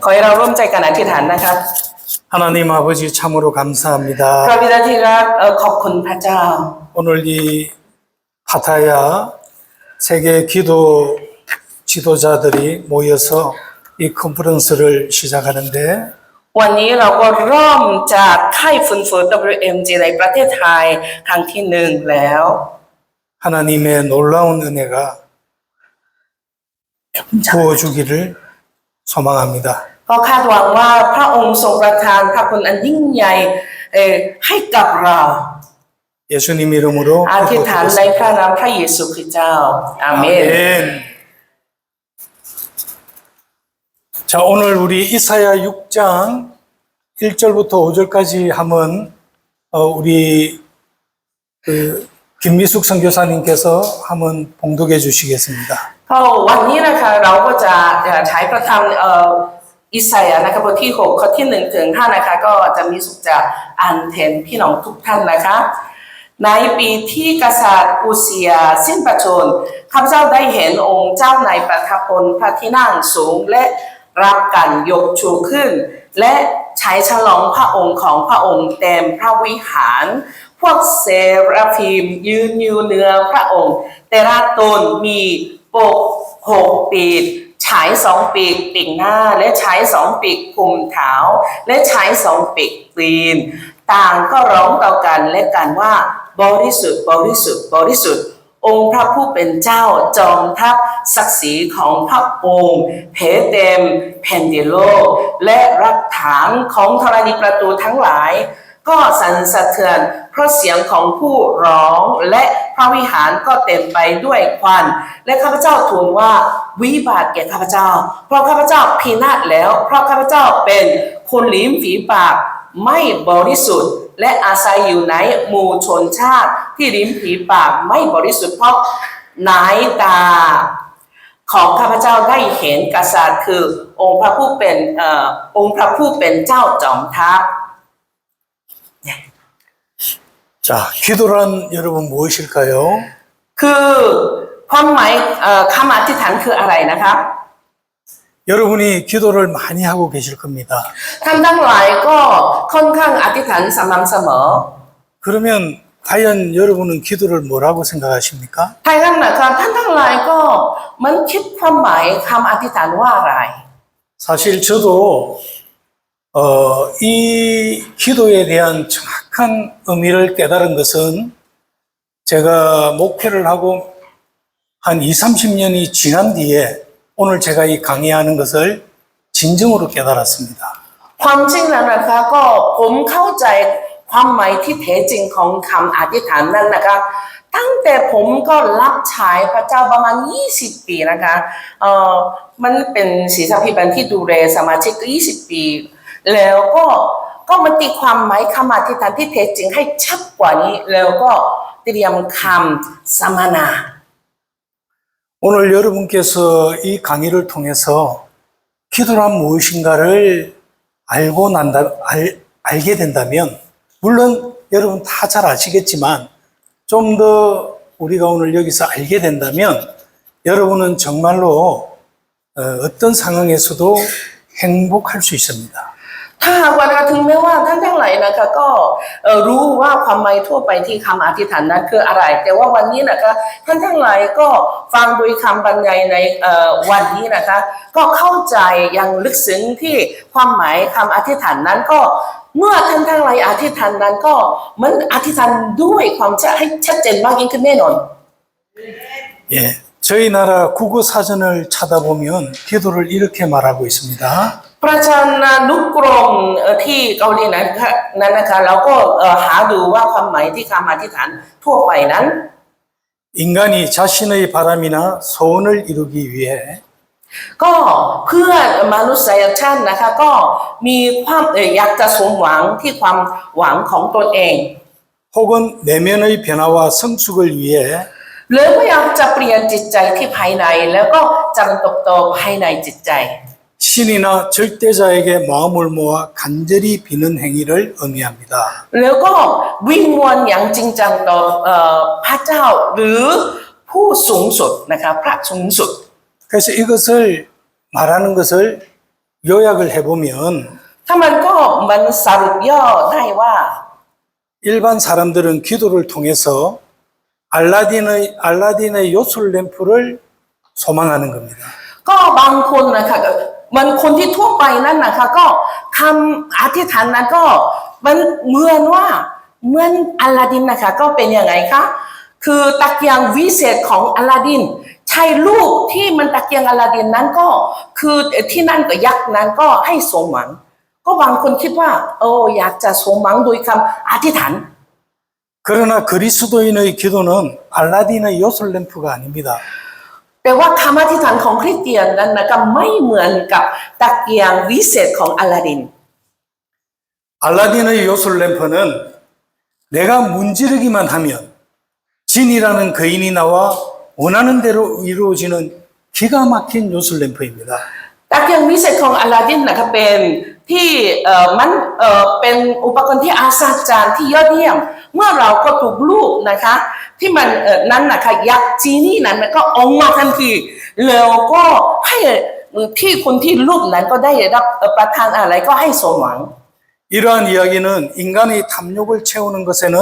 ขอให้เราร่วมใจกันอธิษฐานนะครับ 하나님 아버지 참으로 감사합니다. พระบิดาที่รักขอบคุณพระเจ้า 오늘 이 파타야 세계 기도 지도자들이 모여서 이 컨퍼런스를 시작하는데 วันนี้เราก็เริ่มจากค่ายฟื้นฟู WMG ในประเทศไทยครั้งที่หนึ่งแล้ว 하나님의 놀라운 은혜가 부어주기를 소망합니다. ก็คาดหวังว่าพระองค์ทรงประทานพระคุณอันยิ่งใหญ่ให้กับเรา 예수님 이름으로 อธิษฐานในพระนามพระเยซูคริสต์เจ้าอาเมน 아멘. 자, 오늘 우리 이사야 6장 1절부터 5절까지 하면 우리 김미숙 선교사님께서 한번 봉독해 주시겠습니다. ก็วันนี้นะคะเราก็จะใช้พระธรรมอิสยาห์นะคะบทที่6ข้อที่1ถึง5นะคะก็จะมีสุขจะอ่านแทนพี่น้องทุกท่านนะคะในปีที่กษัตริย์อุซิยาสิ้นพระชนม์ข้าพเจ้าได้เห็นองค์เจ้าในประทับบนพระที่นั่งสูงและรับการยกชูขึ้นและใช้ฉลองพระองค์ของพระองค์เต็มพระวิหารพวกเซราฟีมยืนอยู่เหนือพระองค์แต่ละตนมีปก6 ปีกฉาย2 ปีกปิดหน้าและฉาย2 ปีกคลุมเท้าและฉาย2 ปีกตีนต่างก็ร้องต่อกันและกันว่าบริสุทธิ์บริสุทธิ์บริสุทธิ์องค์พระผู้เป็นเจ้าจอมทัพศักดิ์ศรีของพระองค์เผยเต็มแผ่นดินโลกและรักฐานของธรณีประตูทั้งหลายก็สั่นสะเทือนเพราะเสียงของผู้ร้องและพระวิหารก็เต็มไปด้วยควันและข้าพเจ้าทูลว่าวิบากแก่ข้าพเจ้าเพราะข้าพเจ้าพินาศแล้วเพราะข้าพเจ้าเป็นคนลิ้นฝีปากไม่บริสุทธิ์และอาศัยอยู่ในหมู่ชนชาติที่ลิ้นฝีปากไม่บริสุทธิ์เพราะนายตาของข้าพเจ้าได้เห็นกษัตริย์คือองค์พระผู้เป็นเจ้าจอมทัพ자, 기도란 여러분 무엇일까요? คือความหมายคำอธิษฐานคืออะไรนะครับ 여러분이 기도를 많이 하고 계실 겁니다. ท่านทั้งหลายก็ค่อนข้างอธิษฐานสม่ำเสมอ 그러면 과연 여러분은 기도를 뭐라고 생각하십니까? ถ้าอย่างนั้นนะครับท่านทั้งหลายก็มันคิดความหมายคำอธิษฐานว่าอะไร 사실 저도 이 기도에 대한 정확한 의미를 깨달은 것은 제가 목회를 하고 한 20-30년이 지난 뒤에 오늘 제가 이 강의하는 것을 진정으로 깨달았습니다. ความจริงแล้วนะคะก็ผมเข้าใจความหมายที่แท้จริงของคำอธิษฐานนั้นนะคะตั้งแต่ผมก็รับใช้พระเจ้าประมาณ20 ปีนะคะมันเป็นศิษยาภิบาลที่ดูแลสมาชิก20 ปีแล้วก็มาตีความหมายคำอธิษฐานที่แท้จริงให้ชัดกว่านี้แล้วก็เตรียมคำสัมมนา 오늘 여러분께서 이 강의를 통해서 기도란 무엇인가를 알게 된다면 물론 여러분 다 잘 아시겠지만 좀 더 우리가 오늘 여기서 알게 된다면 여러분은 정말로 어떤 상황에서도 행복할 수 있습니다. ถ้าหากว่าถึงแม้ว่าท่านทั้งหลายนะคะก็รู้ว่าความหมายทั่วไปที่คำอธิษฐานนั้นคืออะไรแต่ว่าวันนี้นะคะท่านทั้งหลายก็ฟังโดยคำบรรยายในวันนี้นะคะก็เข้าใจอย่างลึกซึ้งที่ความหมายคำอธิษฐานนั้นก็เมื่อท่านทั้งหลายอธิษฐานนั้นก็มันอธิษฐานด้วยความให้ชัดเจนมากยิ่งขึ้นแน่นอน 예, 저희 나라 국어 사전을 찾아보면 기도를 이렇게 말하고 있습니다. ประชานุกรมที่เกาหลีนั้นนะคะเราก็หาดูว่าความหมายที่คำอธิษฐานทั่วไปนั้น 인간이 자신의 바람이나 소원을 이루기 위해 ก็เพื่อมนุษยชาตินะคะก็มีความอยากจะสมหวังที่ความหวังของตนเอง 혹은 내면의 변화와 성숙을 위해 หรือว่าอยากจะเปลี่ยนจิตใจที่ภายในแล้วก็เจริญเติบโตภายในจิตใจ 신이나 절대자에게 마음을 모아 간절히 비는 행위를 의미합니다. แล้วก็วิงวอนอย่างจริงจังต่อพระเจ้าหรือผู้สูงสุดนะคะพระสูงสุด 그래서 이것을 말하는 것을 요약을 해보면 ถ้ามันสรุปย่อได้ว่า 일반 사람들은 기도를 통해서 알라딘의 요술 램프를 소망하는 겁니다. ก็บางคนนะคะมันคนที่ทั่วไปนั่นนะคะก็คำอธิษฐานนั้นก็มันเหมือนว่าเหมือนอลาดินนะคะก็เป็นยังไงคะคือตะเกียงวิเศษของอลาดินใช่ลูกที่มันตะเกียงอลาดินนั้นก็คือที่นั่นก็ยักษ์นั้นก็ให้สมหวังก็บางคนคิดว่าอยากจะสมหวังโดยคำอธิษฐาน 그러나 그리스도인의 기도는 알라딘의 요술 램프가 아닙니다. แต่ว่าคำอธิษฐานของคริสเตียนนั้นนะคะไม่เหมือนกับตะเกียงวิเศษของอลาดิน 알라딘의 요술 램프는 내가 문지르기만 하면 진이라는 거인이 나와 원하는 대로 이루어지는 기가 막힌 요술 램프입니다. ตะเกียงวิเศษของอลาดินนะคะเป็นที่มันเป็นอุปกรณ์ที่อาศจรรย์ที่ยอดเยี่ยมเมื่อเราก็ถูกลูกนะคะที่มันนั้นนะคะยักษ์จีนี่นั้นก็ออกมาทันทีแล้วก็ให้ที่คนที่ลูกนั้นก็ได้รับประทานอะไรก็ให้สมหวัง 이러한 이야기는 인간의 탐욕을 채우는 것에는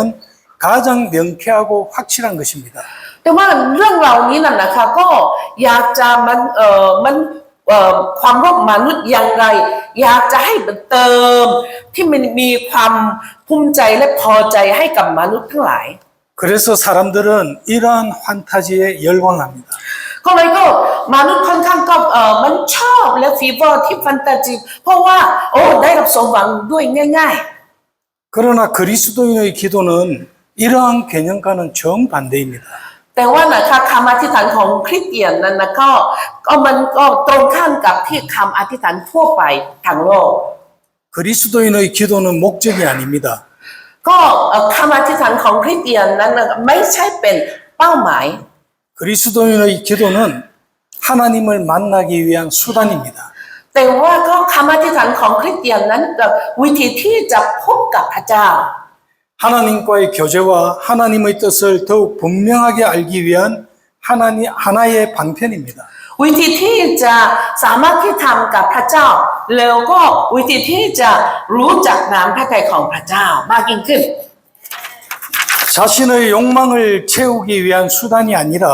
가장 명쾌하고 확실한 것입니다. แต่ว่าเรื่องเหล่านี้นั่นนะคะก็อยากจะมันความโลภมนุษย์อย่างไรอยากจะให้เติมที่มันมีความภูมิใจและพอใจให้กับมนุษย์ทั้งหลาย 그래서 사람들은 이러한 환타지에 열광합니다. ก็เลยก็มนุษย์ค่อนข้างก็มันชอบและฟีเวอร์ที่แฟนตาซีเพราะว่าได้รับสมหวังด้วยง่าย 그러나 그리스도인의 기도는 이러한 개념과는 정반대입니다. ๆแต่ว่านะคะคำอธิษฐานของคริสเตียนนั้นนะก็มันก็ตรงข้ามกับที่คำอธิษฐานทั่วไปทางโลก 그리스도인의 기도는 목적이 아닙니다. ก็คำอธิษฐานของคริสเตียนนั้นไม่ใช่เป็นเป้าหมาย 그리스도인의 기도는 하나님을 만나기 위한 수단입니다. แต่ว่าก็คำอธิษฐานของคริสเตียนนั้นกับวิธีที่จะพบกับพระเจ้า 하나님과의 교제와 하나님의 뜻을 더욱 분명하게 알기 위한 하나의 방편입니다. วิธีที่จะสามารถที่ทำกับพระเจ้าแล้วก็วิธีที่จะรู้จักน้ำพระทัยของพระเจ้ามากยิ่งขึ้น 자신의 욕망을 채우기 위한 수단이 아니라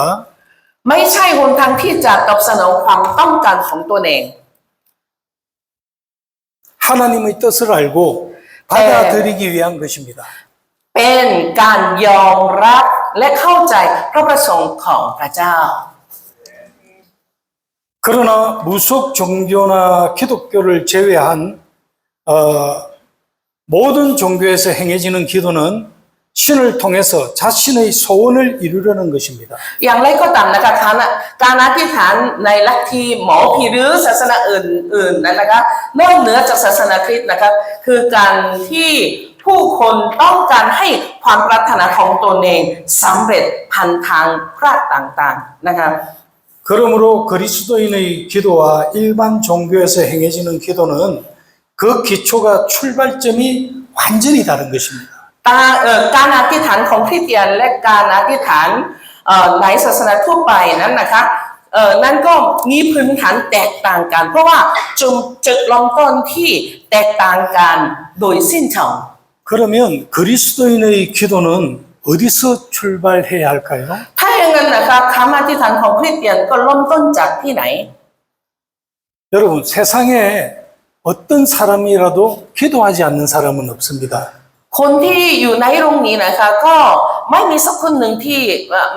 ไม่ใช่หนทางที่จะตอบสนองความต้องการของตัวเอง 하나님의 뜻을 알고 받아들이기 위한 것입니다. เป็นการยอมรับและเข้าใจพระประสงค์ของพระเจ้า 그러나 무속 종교나 기독교를 제외한 모든 종교에서 행해지는 기도는 신을 통해서 자신의 소원을 이루려는 것입니다. อย่างไรก็ตามนะคะการอธิษฐานในลัทธิหมอผีหรือศาสนาอื่นๆนั้นนะคะนอกเหนือจากศาสนาคริสต์นะคะคือการที่ผู้คนต้องการให้ความปรารถนาของตนเองสำเร็จผ่านทางพระต่างๆนะคะ 그러므로 그리스도인의 기도와 일반 종교에서 행해지는 기도는 그 기초가 출발점이 완전히 다른 것입니다. การอธิษฐานของคริสเตียนและการอธิษฐานในศาสนาทั่วไปนั้นนะคะนั่นก็มีพื้นฐานแตกต่างกันเพราะว่าจุดเริ่มต้นที่แตกต่างกันโดยสิ้นเชิง 그러면 그리스도인의 기도는 어디서 출발해야 할까요? ถ้าอย่างนั้นนะคะคำอธิษฐานของคริสเตียนก็เริ่มต้นจากที่ไหน 여러분 세상에 어떤 사람이라도 기도하지 않는 사람은 없습니다. คนที่อยู่ในโรงนี้นะคะก็ไม่มีสักคนหนึ่งที่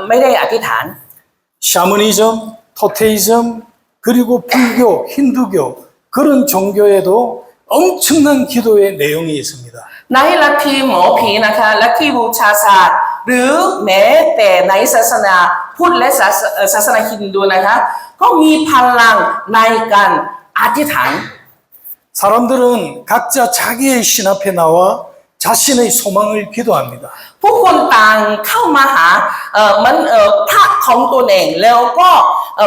ไม่ได้อธิษฐาน 샤머니즘, 토테이즘, 그리고 불교, 힌두교 그런 종교에도 엄청난 기도의 내용이 있습니다. ในลัทธิหมอผีนะคะลัทธิบูชาศาสตร์หรือแม้แต่ในศาสนาพุทธและศาสนาฮินดูนะคะก็มีพลังในการอธิษฐาน 사람들은 각자 자기의 신 앞에 나와 자신의 소망을 기도합니다. ผู้คนต่างเข้ามาหามันพระของตนเองแล้วก็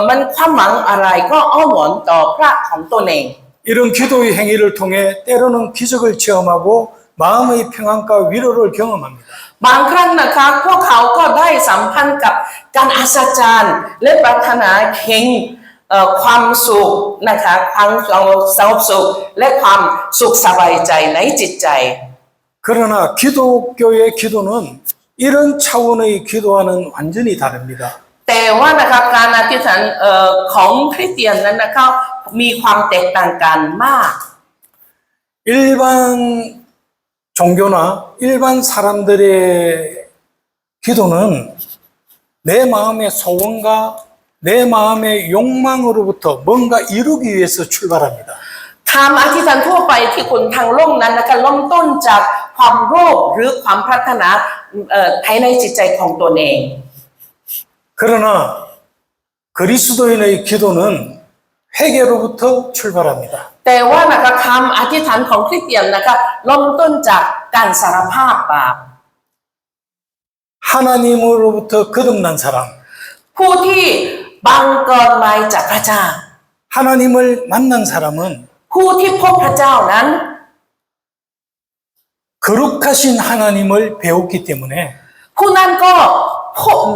มันความหวังอะไรก็อ้อนวอนต่อพระของตนเอง 이런 기도의 행위를 통해 때로는 기적을 체험하고 마음의 평안과 위로를 경험합니다. บางครั้งนะคะพวกเขาก็ได้สัมพันธ์กับการอัศจรรย์และปรารถนาเข่ง ความสุขนะคะความสงบสุขและความสุขสบายใจในจิตใจ 그러나 기독교의 기도는 이런 차원의 기도와는 완전히 다릅니다. แต่ว่านะคะการอธิษฐานของคริสเตียนนั้นนะคะมีความแตกต่างกันมาก 일반 종교나 일반 사람들의 기도는 내 마음의 소원과 내 마음의 욕망으로부터 뭔가 이루기 위해서 출발합니다. คำอธิษฐานทั่วไปที่คนทางโลกนั้นนะคะเริ่มต้นจากความโลภหรือความปรารถนาภายในจิตใจของตนเอง 그러나 그리스도인의 기도는 회개로부터 출발합니다. แต่ว่านะคะคำอธิษฐานของคริสเตียนนะคะเริ่มต้นจากการสารภาพบาป 하나님으로부터 거듭난 사람, ผู้ที่บังเกิดมาจากพระเจ้า 하나님을 만난 사람은 ผู้ที่พบพระเจ้านั้น 거룩하신 하나님을 배웠기 때문에 ผู้นั้นก็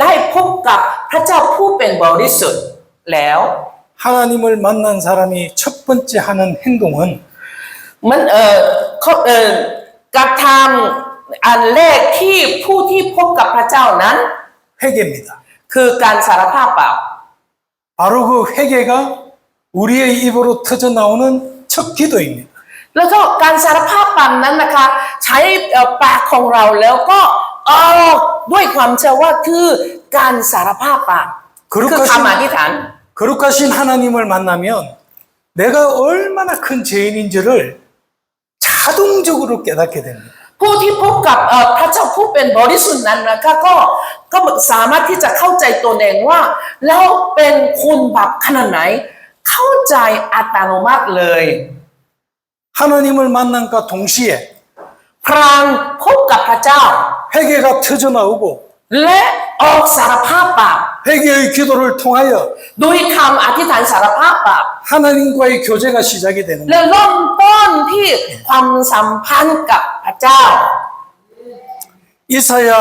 ได้พบกับพระเจ้าผู้เป็นบริสุทธิ์แล้ว 하나님을 만난 사람이 첫 번째 하는 행동은 มันกระทำอันแรกที่ผู้ที่พบกับพระเจ้านั้น 회개입니다. คือการสารภาพบาป 바로 그 회개가 우리의 입으로 터져 나오는 첫 기도입니다. แล้วก็การสารภาพบาปนั้นนะคะใช้ปากของเราแล้วก็ออกด้วยความเชื่อว่าคือการสารภาพบาปคือคำอธิษฐาน 거룩하신 하나님을 만나면 내가 얼마나 큰 죄인인지를 자동적으로 깨닫게 됩니다. ผู้ที่พบกับพระเจ้าผู้เป็นบริสุทธิ์นั้นนะคะก็สามารถที่จะเข้าใจตนเองว่าเราเป็นคนบาปขนาดไหนเข้าใจอัตโนมัติเลย 하나님을 만남과 동시에 พรางพบกับพระเจ้า 회개가 터져 나오고 และออกสารภาพบาป 회개의 기도를 통하여 โดยคำอธิษฐานสารภาพบาป 하나님과의 교제가 시작이 되는 และ 거예요. เริ่มต้นที่ความสัมพันธ์กับพระเจ้า 이사야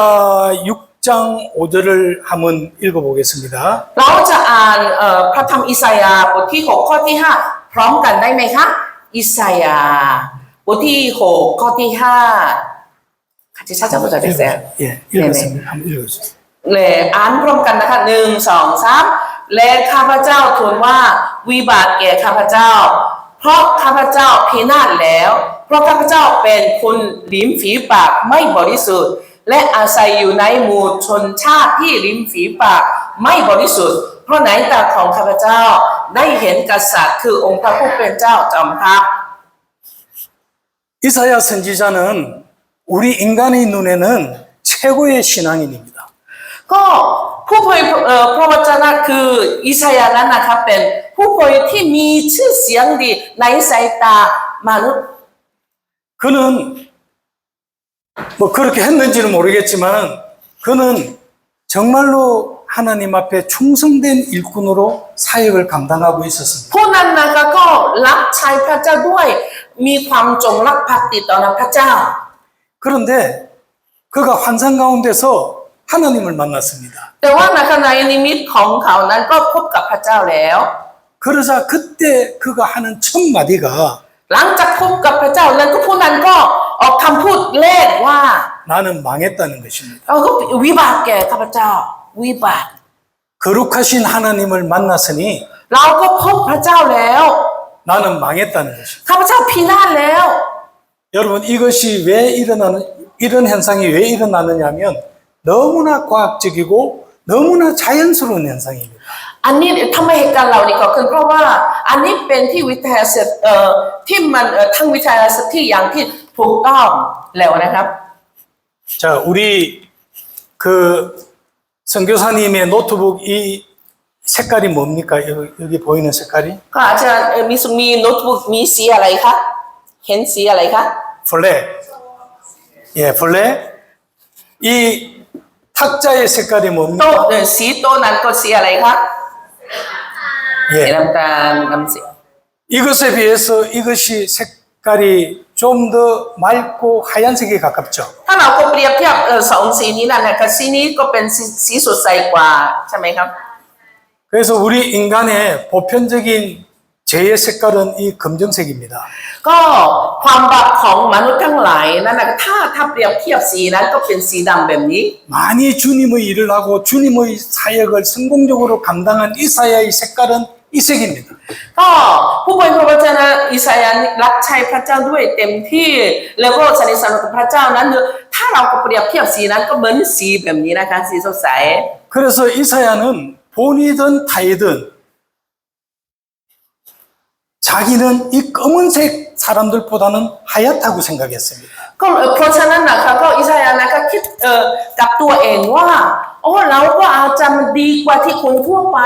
6장 5절을 한번 읽어보겠습니다. เราจะอ่านพระธรรมอิสยาห์บทที่6ข้อที่5พร้อมกันได้ไหมคะอิสยาห์บทที่6ข้อที่5같이 찾아보자 됐어요. 예, 읽었습니다. 한번 읽어주세요. และอ่านพร้อมกันนะคะ1 2 3และข้าพเจ้าทูลว่าวิบัติแก่ข้าพเจ้า เพราะข้าพเจ้าพินาศแล้ว เพราะข้าพเจ้าเป็นคนลิ้นฝีปากไม่บริสุทธิ์ และอาศัยอยู่ในหมู่ชนชาติที่ลิ้นฝีปากไม่บริสุทธิ์ เพราะไหนตาของข้าพเจ้าได้เห็นกษัตริย์คือองค์พระผู้เป็นเจ้าจอมทัพ 이사야 선지자는 우리 인간의 눈에는 최고의 신앙인입니다. ก็ผู้เผยพระวจนะคืออิสยาห์นั้นนะครับเป็นผู้เผยที่มีชื่อเสียงดีในสายตามนุษย์ 그는 뭐 그렇게 했는지는 모르겠지만 그는 정말로 하나님 앞에 충성된 일꾼으로 사역을 감당하고 있었습니다. ผู้นั้นนะคะก็รับใช้พระเจ้าด้วยมีความจงรักภักดีต่อพระเจ้า 그런데 그가 환상 가운데서 하나님을 만났습니다. แต่ว่าในขณะนิมิตของเขานั้นก็พบกับพระเจ้าแล้ว 그러자 그때 그가 하는 첫 마디가 หลังจากพบกับพระเจ้านั้นก็ผู้นั้นก็ออกคำพูดแรกว่า 나는 망했다는 것입니다. เราก็วิบากแก่ข้าพเจ้าวิบาก 거룩하신 하나님을 만났으니 เราก็พบพระเจ้าแล้ว 나는 망했다는 것입니다. ข้าพเจ้าพินาศแล้ว 여러분 이것이 왜 이런 현상이 왜 일어나느냐면 너무나 과학적이고 너무나 자연스러운 현상입니다. อันนี้ทำไมเหตุการณ์เหล่านี้เกิดขึ้นเพราะว่าอันนี้เป็นที่วิทยาศาสตร์ที่มันทั้งวิทยาศาสตร์ที่อย่างที่ถูกต้องแล้วนะครับ 자, 우리 그 선교사님의 노트북 이 색깔이 뭡니까? 여기 보이는 색깔이? ก็อาจจะมีโน้ตบุ๊กมีสีอะไรคะเห็นสีอะไรคะ 블랙. 예, 블랙. 이 탁자의 색깔이 โต๊ะ 뭡니까? สีโต๊ะนั้นก็สีอะไรคะสี 예. น้ำตาลน้ำสี 이것에 비해서 이것이 색깔이 좀 더 맑고 하얀색에 가깝죠. ถ้าเราก็เปรียบเทียบสองสีนี้นั่นนะคะสีนี้ก็เป็นสีสดใสกว่าใช่ไหมครับ 그래서 우리 인간의 보편적인 죄의 색깔은 이 검정색입니다. ก็ความบาปของมนุษย์ทั้งหลายนั่นนะถ้าเปรียบเทียบสีนั้นก็เป็นสีดำแบบนี้ 많이 주님의 일을 하고 주님의 사역을 성공적으로 감당한 이사야의 색깔은 이 색입니다. ก็ผู้เป็นพระวจนะอิสยาห์รับใช้พระเจ้าด้วยเต็มที่แล้วก็สนิทสนมกับพระเจ้านั้นถ้าเราเปรียบเทียบสีนั้นก็เหมือนสีแบบนี้นะคะสีสดใส 그래서 이사야는 본이든 타이든 자기는 이 검은색 사람들보다는 하얗다고 생각했습니다. ก็เพราะฉะนั้นนะคะก็อิสยาห์นะคะคิดกับตัวเองว่าโอ้เราก็อาจจะมันดีกว่าที่คนทั่วไป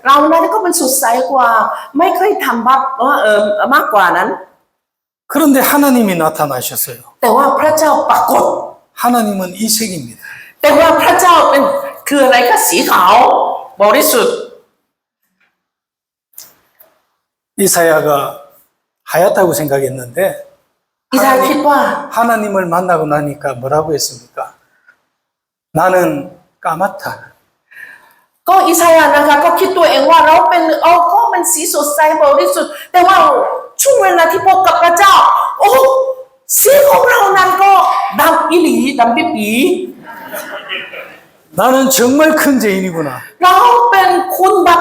เรานั้นก็มันสดใสกว่าไม่เคยทำบาปมากกว่านั้น 그런데 하나님이 나타나셨어요. แต่ว่าพระเจ้าปรากฏ 하나님은 이 색입니다. แต่ว่าพระเจ้าเป็นคืออะไรคะสีขาวบริสุทธิ์ 이사야가 하얗다고 생각했는데 อิสยาห์คิดว่า 하나님을 만나고 나니까 뭐라고 했습니까? 나는 까맣다. ก็อิสยาห์นะคะก็คิดตัวเองว่าเราเป็นก็มันสีสดใสบริสุทธิ์แต่ว่าช่วงเวลาที่พบกับพระเจ้าโอ้สีของเรานั้นก็ดำอีหลีดำปีปี 나는 정말 큰 죄인이구나. เราเป็นคนแบบ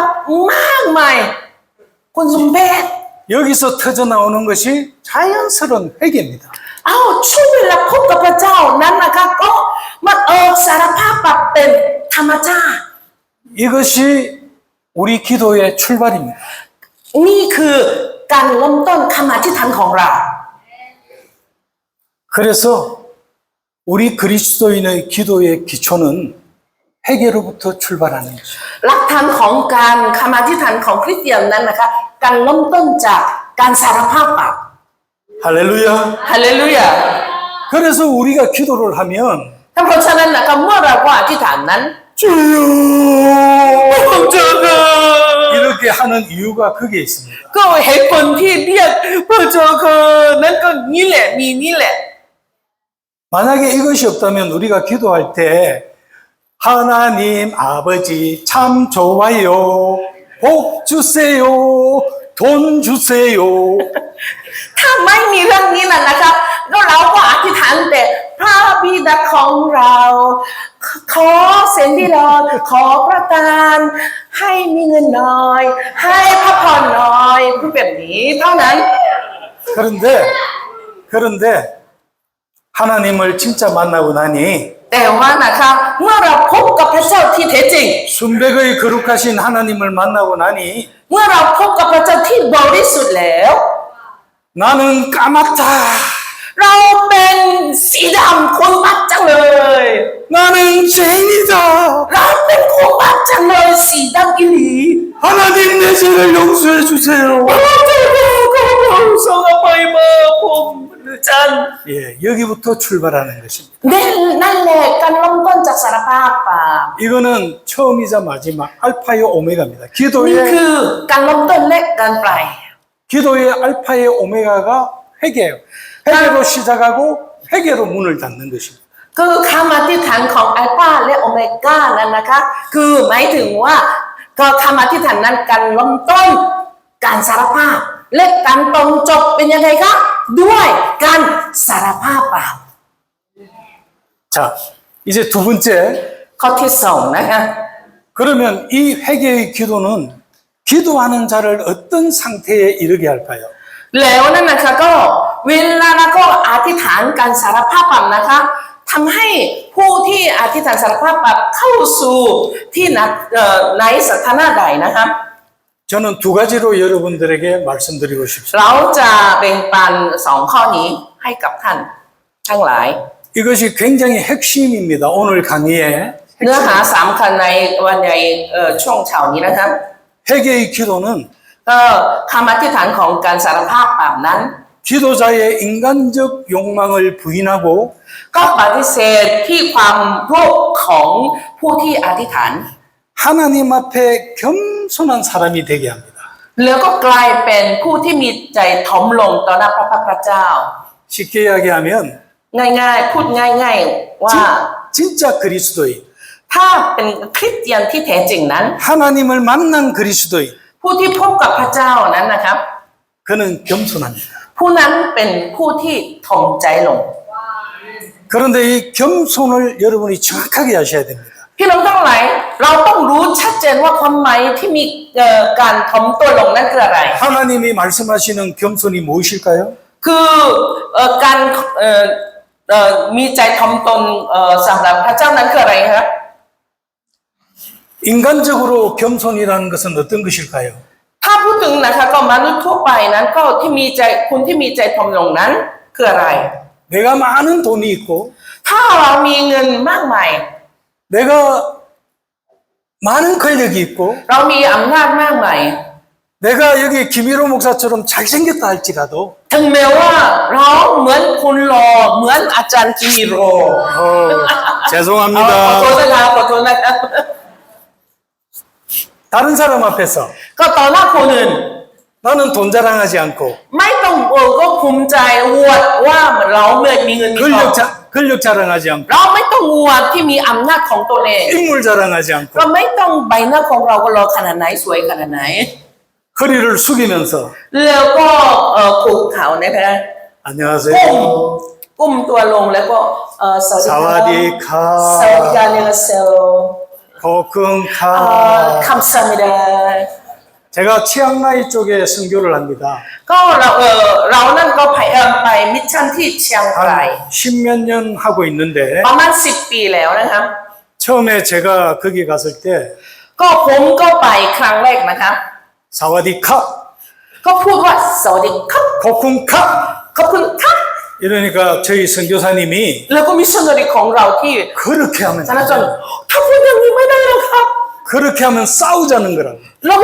มากมายคนสมเพช 여기서 터져 나오는 것이 자연스러운 회개입니다. ช่วงเวลาพบกับพระเจ้านั้นนะคะก็มันสารภาพแบบเป็นธรรมชาติ 이것이 우리 기도의 출발입니다. นี่คือการเริ่มต้นคำอธิษฐานของเรา 그래서 우리 그리스도인의 기도의 기초는 회개로부터 출발하는 것입니다. หลักฐานของการคำอธิษฐานของคริสเตียนนั้นนะคะการเริ่มต้นจากการสารภาพบาป 할렐루야. ฮาเลลูยา 그래서 우리가 기도를 하면 ถ้าเพราะฉะนั้นนะคะเมื่อเราว่าอธิษฐานนั้น 주여 เจอกัน 이렇게 하는 이유가 그게 있습니다. ก็เหตุผลที่เรียกพระเจ้าคือนั้นก็นี่แหละมีนี่แหละ 만약에 이것이 없다면 우리가 기도할 때 하나님 아버지 참 좋아요. 복 주세요. 돈 주세요. ถ้าไม่มีเรื่องนี้นะคะแล้วเราก็อธิษฐานแต่พระบิดาของเราขอเสียงที่เราขอประทานให้มีเงินหน่อยให้พระพรหน่อยพูดแบบนี้เท่านั้น 그런데 하나님을 진짜 만나고 나니 แต่ว่านะคะเมื่อเราพบกับพระเจ้าที่แท้จริง 순백의 거룩하신 하나님을 만나고 나니 เมื่อเราพบกับพระเจ้าที่บริสุทธิ์แล้ว 나는 까맣다. เราเป็นสีดำคนบักจังเลย 나는 죄인이다. เราเป็นคนบักจังเลยสีดำอีหลี 하나님 내 죄를 용서해 주세요. พระเจ้าก็ทรงอภัยมาผมหรือจัน 예, 여기부터 출발하는 것입니다. นั่นแหละการเริ่มต้นจากสารภาพบาป 이거는 처음이자 마지막 알파요 오메가입니다. นี่ 기도의 คือการเริ่มต้นและการปลาย 기도의 알파의 오메가가 회개예요. 회개로 시작하고 회개로 문을 닫는 것입니다. คือคำอธิษฐานของอัลฟาและโอเมก้านั้นนะคะคือหมายถึงว่าก็คำอธิษฐานนั้นการเริ่มต้นการสารภาพและการตรงจบเป็นยังไงคะด้วยการสารภาพบาป 자, 이제 두 번째. ข้อที่สองนะคะ 그러면 이 회개의 기도는 기도하는 자를 어떤 상태에 이르게 할까요? แล้วนั่นนะคะก็เวลาเราก็อธิษฐานการสารภาพบาปนะคะทำให้ผู้ที่อธิษฐานสารภาพบาปเข้าสู่ที่ในสถานะใดนะคะ 저는 두 가지로 여러분들에게 말씀드리고 싶습니다. เราจะแบ่งปันสองข้อนี้ให้กับท่านทั้งหลาย 이것이 굉장히 핵심입니다. 오늘 강의에 เนื้อหาสำคัญในวันในช่วงเช้านี้นะครับ 회개의 기도는 ก็คำอธิษฐานของการสารภาพบาปนั้น 기도자의 인간적 욕망을 부인하고 ก็ปฏิเสธที่ความโลภของผู้ที่อธิษฐาน 하나님 앞에 겸손한 사람이 되게 합니다. แล้วก็กลายเป็นผู้ที่มีใจถ่อมลงต่อหน้าพระพักตร์พระเจ้า 쉽게 이야기하면 ง่ายๆพูดง่ายๆว่า 진짜 그리스도인, ถ้าเป็นคริสเตียนที่แท้จริงนั้น 하나님을 만난 그리스도인 ผู้ที่พบกับพระเจ้านั้นนะครับ 그는 겸손합니다. ผู้นั้นเป็นผู้ที่ถ่อมใจลง 그런데 이 겸손을 여러분이 정확하게 아셔야 됩니다. พี่น้องทั้งหลายเราต้องรู้ชัดเจนว่าความหมายที่มีการถ่อมตัวลงนั้นคืออะไร 하나님이 말씀하시는 겸손이 무엇일까요? คือการมีใจถ่อมตนสำหรับพระเจ้านั้นคืออะไรครับ 인간적으로 겸손이라는 것은 어떤 것일까요? ถ้าพูดถึงนะคะก็มนุษย์ทั่วไปนั้นก็ที่มีใจคนที่มีใจถ่อมลงนั้นคืออะไร 내가 많은 돈이 있고 ถ้าเรามีเงินมากมาย 내가 많은 권력이 있고 เรามีอำนาจมากมาย 내가 여기 김일호 목사처럼 잘생겼다 할지라도 ถึงแม้ว่าเราเหมือนคุณหล่อเหมือนอาจารย์กิโร ขอ 죄송합니다. โทษนะครับขอโทษนะครับ 다른 사람 앞에서 ก็ต่อหน้าคนอื่น 나는 돈 자랑하지 않고 ไม่ต้องก็ภูมิใจอวดว่าเราเมื่อมีเงินมีทอง 권력 자랑하지 않고 เราไม่ต้องอวดที่มีอำนาจของตัวเอง 인물 자랑하지 않고 เราไม่ต้องใบหน้าของเราก็รอขนาดไหนสวยขนาดไหน 허리를 숙이면서 แล้วก็คุกเข่านะคะ 안녕하세요. ก้มตัวลงแล้วก็สวัสดีครับ 사와디카 สวัสดีครับเซล 고kun카 คำสมิดา 제가 치앙마이 쪽에 선교를 합니다. ก็เรานั่นก็ไปมิชชั่นที่เชียงราย 한 10몇 년 하고 있는데 ประมาณ10 ปีแล้วนะครับ 처음에 제가 거기 갔을 때 ก็ผมก็ไปครั้งแรกนะครับ 사와디카 ก็พูดว่าสวัสดีครับ 고kun카 ขอบคุณครับ 이러니까 저희 선교사님이 แล้วก็มิชชันนารีของเราที่ 그렇게 하면 สารจน 안 돼요. ถ้าพูดอย่างนี้ไม่ได้หรอกครับ 그렇게 하면 싸우자는 거라고. แล้ว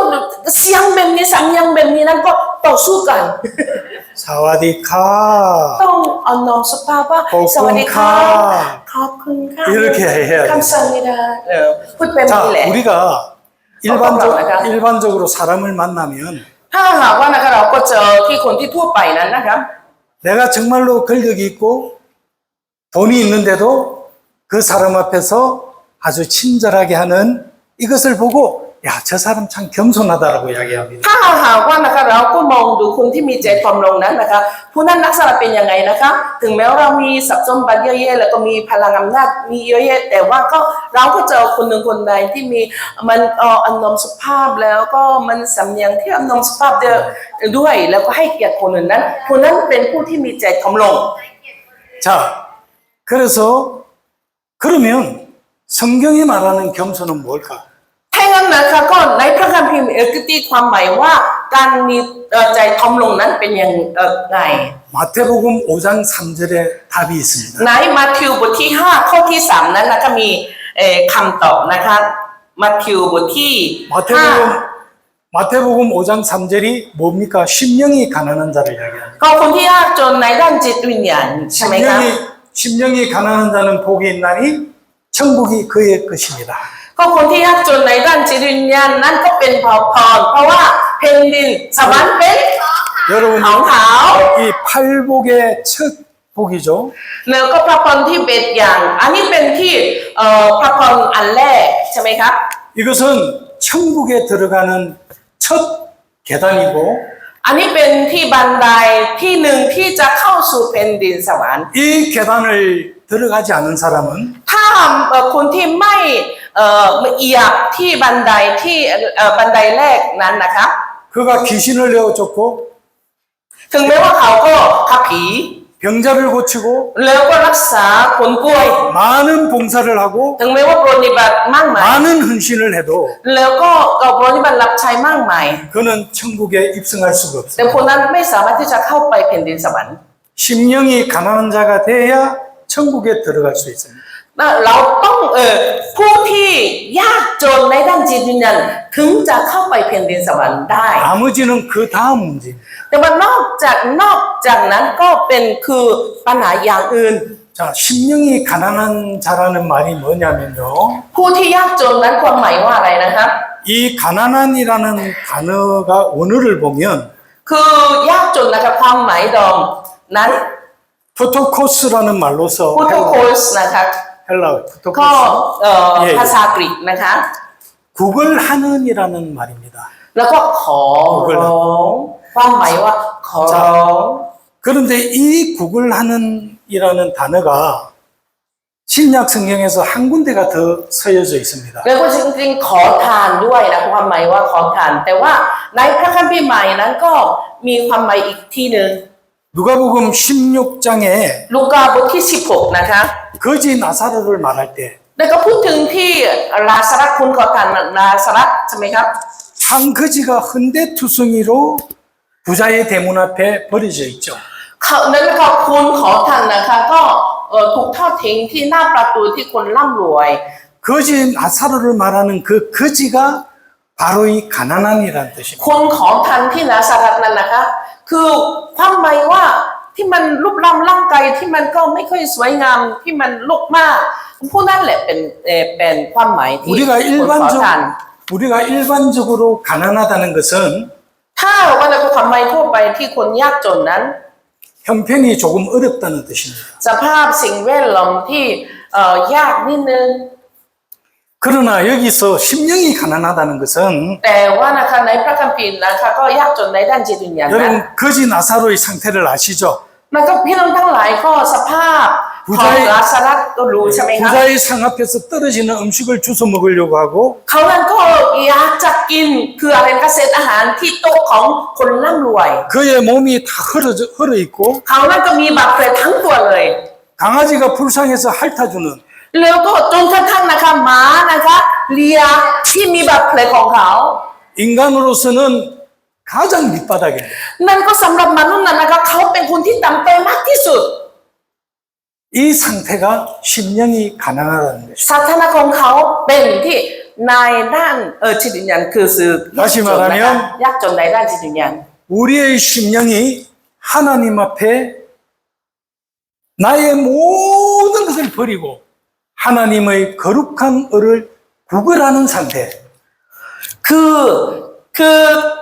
เสียงแบบนี้สัญญาณแบบนี้นั้นก็ต่อสู้กัน 사와디카 ต้องอ่อนน้อมสุภาพว่า ขอบคุณ สวัสดีครับ ค่ะ ขอบคุณค่ะ 이렇게 해야 돼. คำสั่งไม่ได้พูดเป็น 자, นี่แหละ 우리가 나가. 일반적으로 사람을 만나면 ถ้าหากว่านะคะเราก็เจอที่คนที่ทั่วไปนั้นนะครับ 내가 정말로 권력이 있고 돈이 있는데도 그 사람 앞에서 아주 친절하게 하는 이것을 보고 야, 저 사람 참 겸손하다라고 이야기합니다. ถ้าหากว่านะคะเราก็มองดูคนที่มีใจถ่อมลงนั้นนะคะผู้นั้นลักษณะเป็นยังไงนะคะถึงแม้ว่าเรามีทรัพย์สมบัติเยอะแยะแล้วก็มีพลังอำนาจมีเยอะแยะแต่ว่าก็เราก็เจอคนหนึ่งคนใดที่มีมันอ่อนน้อมสุภาพแล้วก็มันสำเนียงที่อ่อนน้อมสุภาพด้วยแล้วก็ให้เกียรติคนอื่นนั้นผู้นั้นเป็นผู้ที่มีใจถ่อมลง 자, 그래서 그러면 성경이 말하는 겸손은 뭘까? ถ้างั้นนะคะก็ในพระคัมภีร์ก็ตีความหมายว่าการมีใจถ่อมลงนั้นเป็นยังไง 마태복음 5장 3절에 답이 있습니다. ในมัทธิวบทที่5ข้อที่3นั้นนะคะมีคำตอบนะคะมัทธิวบทที่ 마태복음 5장 3절이 뭡니까? 심령이 가난한 자를 이야기합니다. ก็คนที่ยากจนในด้านจิตวิญญาณใช่ไหมคะ 심령이 가난한 자는 복이 있나니 천국이 그의 것입니다. ก็คนที่ยากจนในด้านจิตวิญญาณนั้นก็เป็นพรเพราะว่าแผ่นดินสวรรค์เป็น 여러분 ของเขา 이 팔복의 첫 복이죠. แล้วก็พระพรที่เป็นอย่างอันนี้เป็นที่พระพรอันแรกใช่ไหมครับ 이것은 천국에 들어가는 첫 계단이고 อันนี้เป็นที่บันไดที่หนึ่งที่จะเข้าสู่แผ่นดินสวรรค์ 이 계단을 들어가지 않은 사람은 ถ้าคนที่ไม่เหยียบที่บันไดที่บันไดแรกนั้นนะครับ 그가 귀신을 내어쫓고 ถึงแม้ว่าเขาก็ขับผี 병자를 고치고 แล้วก็รักษาคนป่วย 많은 봉사를 하고 ถึงแม้ว่าปฏิบัติมากมาย 많은 헌신을 해도 แล้วก็ปฏิบัติรับใช้มากมาย 그는 천국에 입성할 수가 แต่ 없어요. คนนั้นไม่สามารถที่จะเข้าไปแผ่นดินสวรรค์ 심령이 가난한 자가 돼야 천국에 들어갈 수 있습니다. เราต้องผู้ที่ยากจนในด้านจิตวิญญาณถึงจะเข้าไปแผ่นดินสวรรค์ได้ 나머지는 그 다음 문제입니다. แต่ว่านอกจากนั้นก็เป็นคือปัญหาอย่างอื่น 자, 심령이 가난한 자라는 말이 뭐냐면요. ผู้ที่ยากจนนั้นความหมายว่าอะไรนะครับ 이 가난한이라는 단어가 원어를 보면 คือยากจนนะครับความหมายเดิมนั้น 프토코스라는 말로서 พุทโคสนะครับ 헬라어부터 ก็ 예, 예. ภาษากรีกนะคะ 구걸하는이라는 말입니다. แล้วก็ขอร้องความหมายว่าขอร้อง 그런데 이 구걸하는이라는 단어가 신약 성경에서 한 군데가 더 서여져 있습니다. แล้วก็จริงๆขอทานด้วยนะความหมายว่าขอทาน แต่ว่าในพระคัมภีร์ใหม่นั้นก็มีความหมายอีกที่หนึ่ง 누가복음 16장에 ลูกาบทที่ 16 นะคะ 거지 나사로를 말할 때 แล้วก็พูดถึงที่ลาซารัสคุณขอทานลาซารัสใช่ไหมครับ 한 거지가 헌데투성이로 부자의 대문 앞에 버려져 있죠. เขานั้นก็คุณขอทานนะคะก็ถูกทอดทิ้งที่หน้าประตูที่คนร่ำรวย 거지 나사로를 말하는 그 거지가 바로 이 가난한이라는 뜻입니다. คนขอทานที่นาซารัสนั้นนะคะคือความหมายว่าที่มันรูปร่างกายที่มันก็ไม่ค่อยสวยงามที่มันลุกมากผู้นั้นแหละเป็นความหมายที่คนขอทาน 우리가 일반적으로 가난하다는 것은 ถ้าว่าในความหมายทั่วไปที่คนยากจนนั้น 형편이 조금 어렵다는 뜻입니다. สภาพสิ่งแวดล้อมที่ยากนิดนึง 그러나 여기서 심령이 가난하다는 것은 แต่ว่านะคะในพระคัมภีร์นะคะก็ยากจนในด้านจิตวิญญาณนั้น 여러분 거지 나사로의 상태를 아시죠? มันก็พี่น้องทั้งหลายก็สภาพของลาซารัสก็รู้ใช่ไหมครับ 부자의 상 앞에서 떨어지는 음식을 주워 먹으려고 하고 เขานั้นก็อยากจะกินคืออะไรก็เศษอาหารที่โต๊ะของคนร่ำรวย 그의 몸이 다 헐어 있고 เขานั้นก็มีบาดแผลทั้งตัวเลย 강아지가 불쌍해서 핥아주는 แล้วก็จนกระทั่งนะคะหมานะคะเลียที่มีบาดแผลของเขา 인간으로서는 가장 밑바닥입니다. นั่นก็สำหรับมนุษย์นะคะเขาเป็นคนที่ต่ำต้อยมากที่สุด 이 상태가 심령이 가난하다는 것입니다. สถานะของเขาเป็นที่ในด้านจิตวิญญาณคือสื่อยากจนนะคะยากจนในด้านจิตวิญญาณ 우리의 심령이 하나님 앞에 나의 모든 것을 버리고 하나님의 거룩한 을을 구걸하는 상태. คือ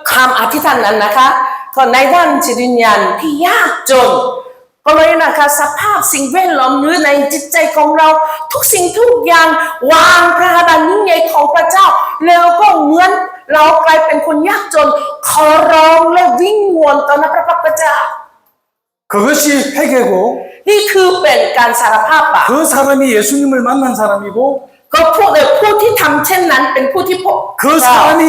ความอธิษฐานนั้นนะคะก็ในด้านจิตวิญญาณที่ยากจนก็เลยนะคะสภาพสิ่งแวดล้อมหรือในจิตใจของเราทุกสิ่งทุกอย่างวางพระหัตถ์ยิ่งใหญ่ของพระเจ้าแล้วก็เหมือนเรากลายเป็นคนยากจนขอร้องและวิงวอนต่อหน้าพระพักตร์พระเจ้า 그것이 회개고 นี่คือเป็นการสารภาพบาป 그 사람이 예수님을 만난 사람이고 ก็ผู้ที่ทำเช่นนั้นเป็นผู้ที่พบ 그 사람이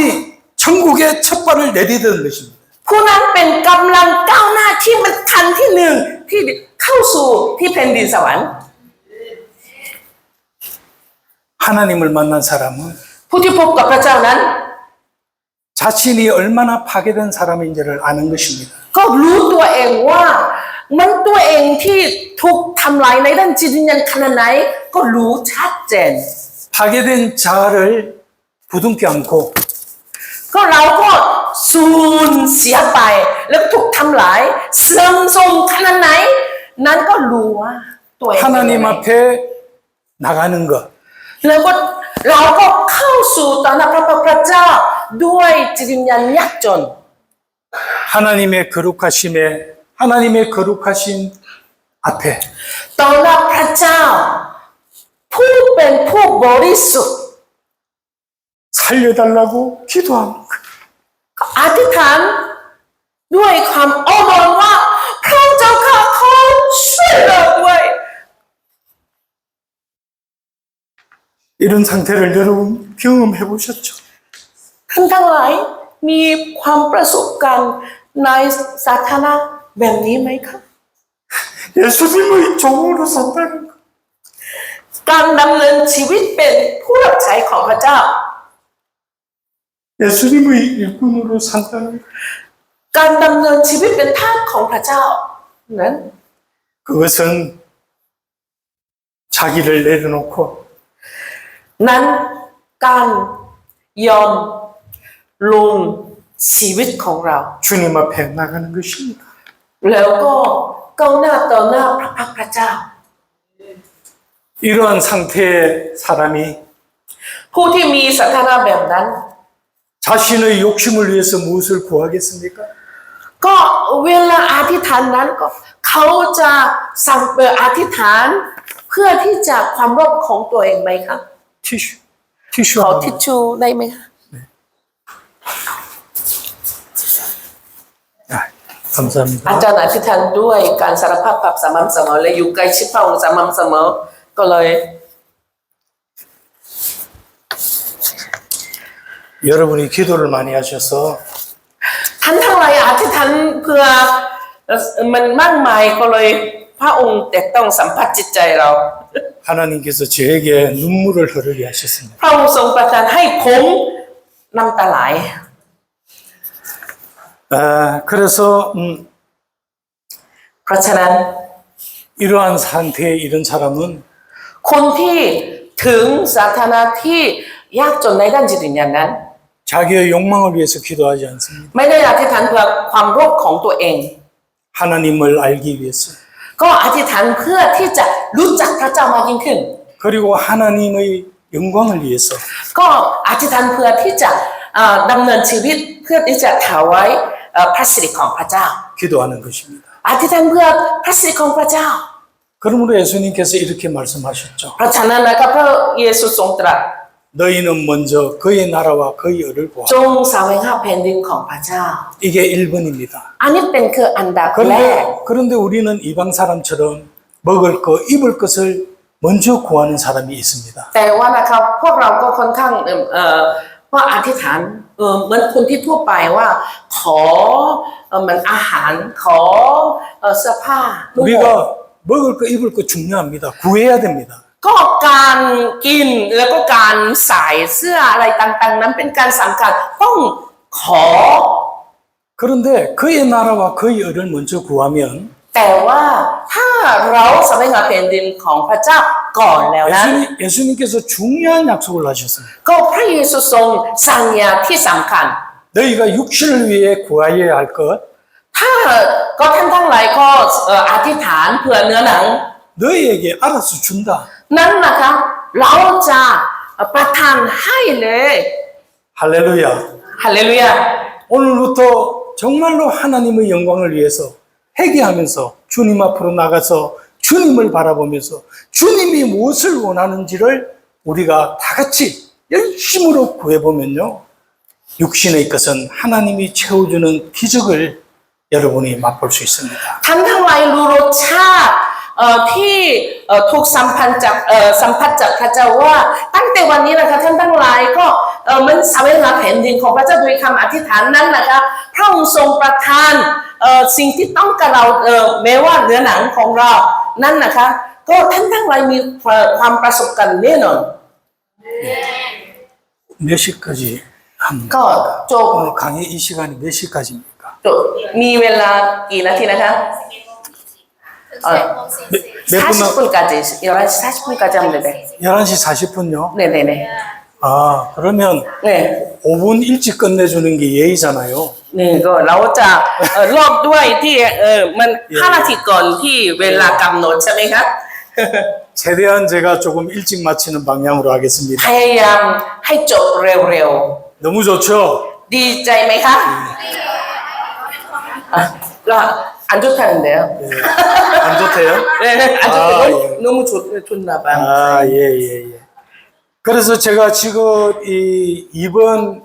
천국에 첫 발을 내디디는 것입니다. ผู้นั้นเป็นกำลังก้าวหน้าที่มันคันที่หนึ่งที่เข้าสู่ที่แผ่นดินสวรรค์ 하나님을 만난 사람은 ผู้ที่พบกับพระเจ้านั้น 자신이 얼마나 파괴된 사람인지를 아는 것입니다. ก็รู้ตัวเองว่ามันตัวเองที่ถูกทำลายในด้านจิตวิญญาณขนาดไหนก็รู้ชัดเจน 파괴된 자아를 부둥켜 안고 ก็เราก็สูญเสียไปแล้วถูกทำลายเสื่อมโทรมขนาดไหนนั้นก็รู้ว่าตัวเอง 하나님 앞에 나가는 것. แล้วก็เราก็เข้าสู่ต่อหน้าพระพักตร์พระเจ้าด้วยจิตวิญญาณยากจน 하나님의 거룩하신 앞에 ต่อหน้าพระเจ้าผู้เป็นผู้บริสุทธิ์ 살려달라고 기도하는 것. อธิษฐานด้วยความอ้อนวอนว่าพระเจ้าข้าขอช่วยเราด้วย 이런 상태를 여러분 경험해 보셨죠? ท่านทั้งหลายมีความประสบการณ์ในสถานะแบบนี้ไหมครับ 예수님의 종으로 산다는 것. การดำเนินชีวิตเป็นผู้รับใช้ของพระเจ้า 예수님의 일꾼으로 산다는 것. การดำเนินชีวิตเป็นทาสของพระเจ้านั้น 그것은 자기를 내려놓고 นั้นการยอมลงชีวิตของเรา 주님 앞에 나가는 것입니다. แล้วก็ก้าวหน้าต่อหน้าพระพักตร์พระเจ้า 이러한 상태의 사람이 ผู้ที่มีสถานะแบบนั้น 자신의 욕심을 위해서 무엇을 구하겠습니까? ก็เวลาอธิษฐานนั้นก็เขาจะสั่งอธิษฐาน พื่อที่จะความโลภของตัวเองไหมคะ 티슈 ขอ 하나만. ทิชชู่ได้ไหมคะ 아, 감사합니다. อาจารย์อธิษฐานด้วยการสารภาพบาปสม่ำเสมอและอยู่ใกล้ชิดพระองค์สม่ำเสมอก็เลย 여러분이 기도를 많이 하셔서 ท่านทั้งหลายอธิษฐานเพื่อมันมากมายก็เลยพระองค์แต่ต้องสัมผัสจิตใจเรา 하나님께서 저에게 눈물을 흐르게 하셨습니다. พระองค์ทรงประทานให้ผมน้ำตาไหล 그래서 เพราะฉะนั้น 이러한 상태에 이른 사람은 คนที่ถึงสถานะที่ยากจนในด้านจิตวิญญาณนั้น 자기의 욕망을 위해서 기도하지 않습니다. ไม่ได้อธิษฐานเพื่อความโลภของตัวเอง 하나님을 알기 위해서. ก็อธิษฐานเพื่อที่จะรู้จักพระเจ้ามากยิ่งขึ้น 그리고 하나님의 영광을 위해서. ก็อธิษฐานเพื่อที่จะดำเนินชีวิตเพื่อที่จะถวายพระสิริของพระเจ้า 기도하는 것입니다. อธิษฐานเพื่อพระสิริของพระเจ้า 그러므로 예수님께서 이렇게 말씀하셨죠. เพราะฉะนั้นนะครับพระเยซูทรงตรัส 너희는 먼저 그의 나라와 그의 의를 보아. จงแสวงหาแผ่นดินของพระเจ้า 이게 1번입니다. อันนี้เป็นคืออันดับแรก 그런데 우리는 이방 사람처럼 먹을 거, 입을 것을 먼저 구하는 사람이 있습니다. แต่ว่านะครับพวกเราก็ค่อนข้างว่าอธิษฐานเหมือนคนที่ทั่วไปว่าขอเหมือนอาหารขอเสื้อผ้านุ่งห่ม 우리가 먹을 거, 입을 거 중요합니다. 구해야 됩니다. ก็การกินแล้วก็การใส่เสื้ออะไรต่างๆนั้นเป็นการสำคัญต้องขอ 그런데 그의 나라와 그의 의를 먼저 구하면 แต่ว่าถ้าเราแสวงหาแผ่นดินของพระเจ้าก่อนแล้วนั้น 예수님께서 중요한 약속을 하셨습니다. ก็พระเยซูทรงสัญญาที่สำคัญ 너희가 육신을 위해 구하여야 할 것, ถ้าก็ท่านทั้งหลายก็อธิษฐานเพื่อเนื้อหนัง 너희에게 알아서 준다. นั้นนะคะเราจะประทานให้เลย 할렐루야. ฮาเลลูยา 오늘부터 정말로 하나님의 영광을 위해서 회개하면서 주님 앞으로 나가서 주님을 바라보면서 주님이 무엇을 원하는지를 우리가 다 같이 열심으로 구해보면요. 육신의 것은 하나님이 채워주는 기적을 여러분이 맛볼 수 있습니다. ท่านทั้งหลายรู้รสชาติที่ถูกสัมผัสจากพระเจ้าว่าตั้งแต่วันนี้นะคะท่านทั้งหลายก็มันแสวงหาแผ่นดินของพระเจ้าโดยคำอธิษฐานนั้นนะคะพระองค์ทรงประทานสิ่งที่ต้องกับเราแม้ว่าเนื้อหนังของเรานั่นนะคะก็ท่านทั้งหลายมีความประสบการณ์แน่นอน 몇 시까지 합니까? ก็จบ 오늘 강의 이 시간이 몇 시까지입니까? มีเวลากี่นาทีนะคะ 몇 분, 40분까지 11시 40분까지 하면 되네 11시 40분요? 네네네 아, 그러면 네 5분 일찍 끝내주는 게 예의잖아요. นี่ก็เราจะรอบด้วยที่มัน5 นาทีก่อนที่เวลากำหนดใช่ไหมครับ 최대한 제가 조금 일찍 마치는 방향으로 하겠습니다. พยายามให้จบเร็ว 너무 좋죠? ๆดีใจไหมคะก็안 좋다는데요. 예. 안 좋대요? 네, 안 아, 좋대요. 예. 너무 좋나 봐요. 아, 예, 예, 예. 그래서 제가 지금 이번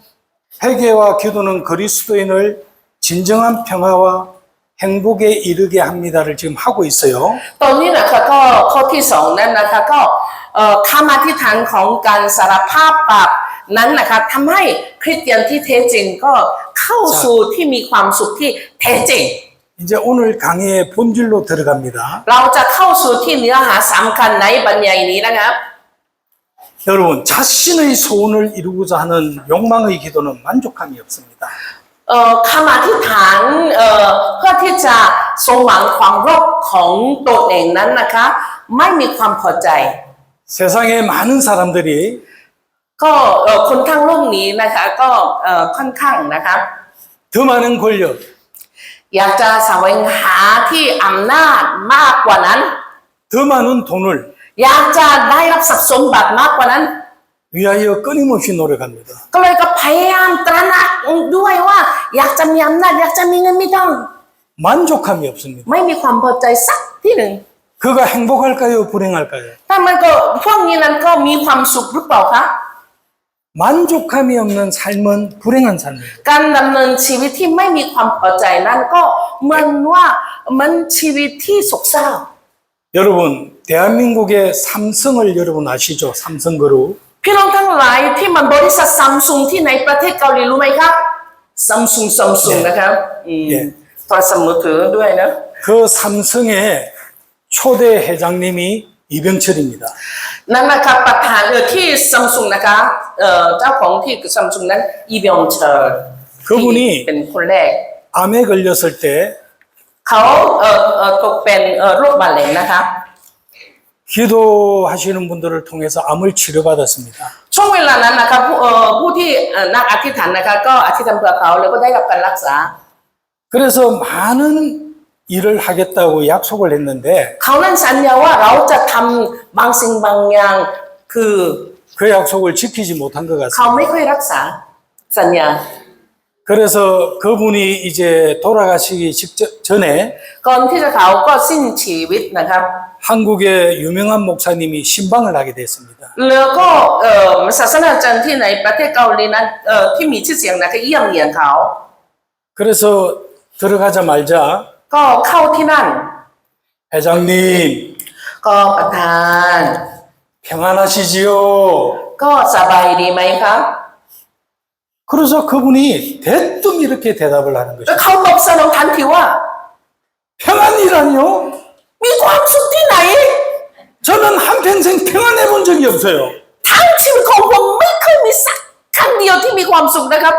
회개와 기도는 그리스도인을 진정한 평화와 행복에 이르게 합니다를 지금 하고 있어요. ตอนนี้นะคะก็ข้อที่2นั้นนะคะก็คำอธิษฐานของการสารภาพบาปนั้นนะคะทำให้คริสเตียนที่แท้จริงก็เข้าสู่ที่มีความสุขที่แท้จริง 이제 오늘 강의의 본질로 들어갑니다. เราจะเข้าสู่ที่เนื้อหาสำคัญในบรรยายนี้นะครับ 여러분, 자신의 소원을 이루고자 하는 욕망의 기도는 만족함이 없습니다. คำอธิษฐานเพื่อที่จะสมหวังความโลภของตนเองนั้นนะคะไม่มีความพอใจ 세상에 많은 사람들이 ก็คนทั้งโลกนี้นะคะก็ค่อนข้างนะครับ 더 많은 권력, อยากจะแสวงหาที่อำนาจมากกว่านั้น 더 많은 돈을 อยากจะได้รับทรัพย์สมบัติมากกว่านั้น 위하여 끊임없이 노력합니다. ก็เลยก็พยายามตระหนักด้วยว่าอยากจะมีอำนาจอยากจะมีเงินมีทอง 만족함이 없습니다. ไม่มีความพอใจสักที่หนึ่ง 그가 행복할까요? 불행할까요? แต่มันก็พวกนี้นั้นก็มีความสุขหรือเปล่าคะ 만족함이 없는 삶은 불행한 삶이에요. การดำเนินชีวิตที่ไม่มีความพอใจนั้นก็เหมือนว่ามันชีวิตที่โศกเศร้า 여러분, 대한민국의 삼성을 여러분 아시죠? 삼성그룹. พี่น้องทั้งหลายที่มันบริษัทซัมซุงที่ในประเทศเกาหลีรู้ไหมครับซัมซุงนะครับโทรศัพท์มือถือด้วยนะ 그 삼성의 초대 회장님이 이병철입니다. นั่นนะครับประธานที่ซัมซุงนะคะเจ้าของที่ซัมซุงนั้นอีบยองเชอร์ 그분이 เป็นคนแรก 암에 걸렸을 때 เขาตกเป็นโรคมะเร็งนะคะ 기도하시는 분들을 통해서 암을 치료받았습니다. ช่วงเวลานั้นนะครับผู้ที่นักอธิษฐานนะคะก็อธิษฐานเพื่อเขาแล้วก็ได้รับการรักษา 그래서 많은 일을 하겠다고 약속을 했는데 เขานั้นสัญญาว่าเราจะทำบางสิ่งบางอย่างคือ 그 약속을 지키지 못한 것 เขา 같습니다. ไม่ค่อยรักษาสัญญา 그래서 그분이 이제 돌아가시기 전에 ก่อนที่จะเขาก็สิ้นชีวิตนะครับ 한국의 유명한 목사님이 신방을 하게 됐습니다. แล้วก็ศาสนาจารย์ที่ในประเทศเกาหลีนั้นที่มีชื่อเสียงนะก็เยี่ยมเยียนเขา 그래서 들어가자마자 ก็เข้าที่นั่น 회장님 ก็ประธาน 평안하시지요? ก็สบายดีไหมครับ 그래서 그분이 대뜸 이렇게 대답을 하는 แล้ว 것이죠. เขาตอบสนองทันทีว่า 평안이라뇨? มีความสุขที่ไหน 저는 한평생 평안해 본 적이 없어요. ทั้งชีวิตของผมไม่เคยมีสักครั้งเดียวที่มีความสุขนะครับ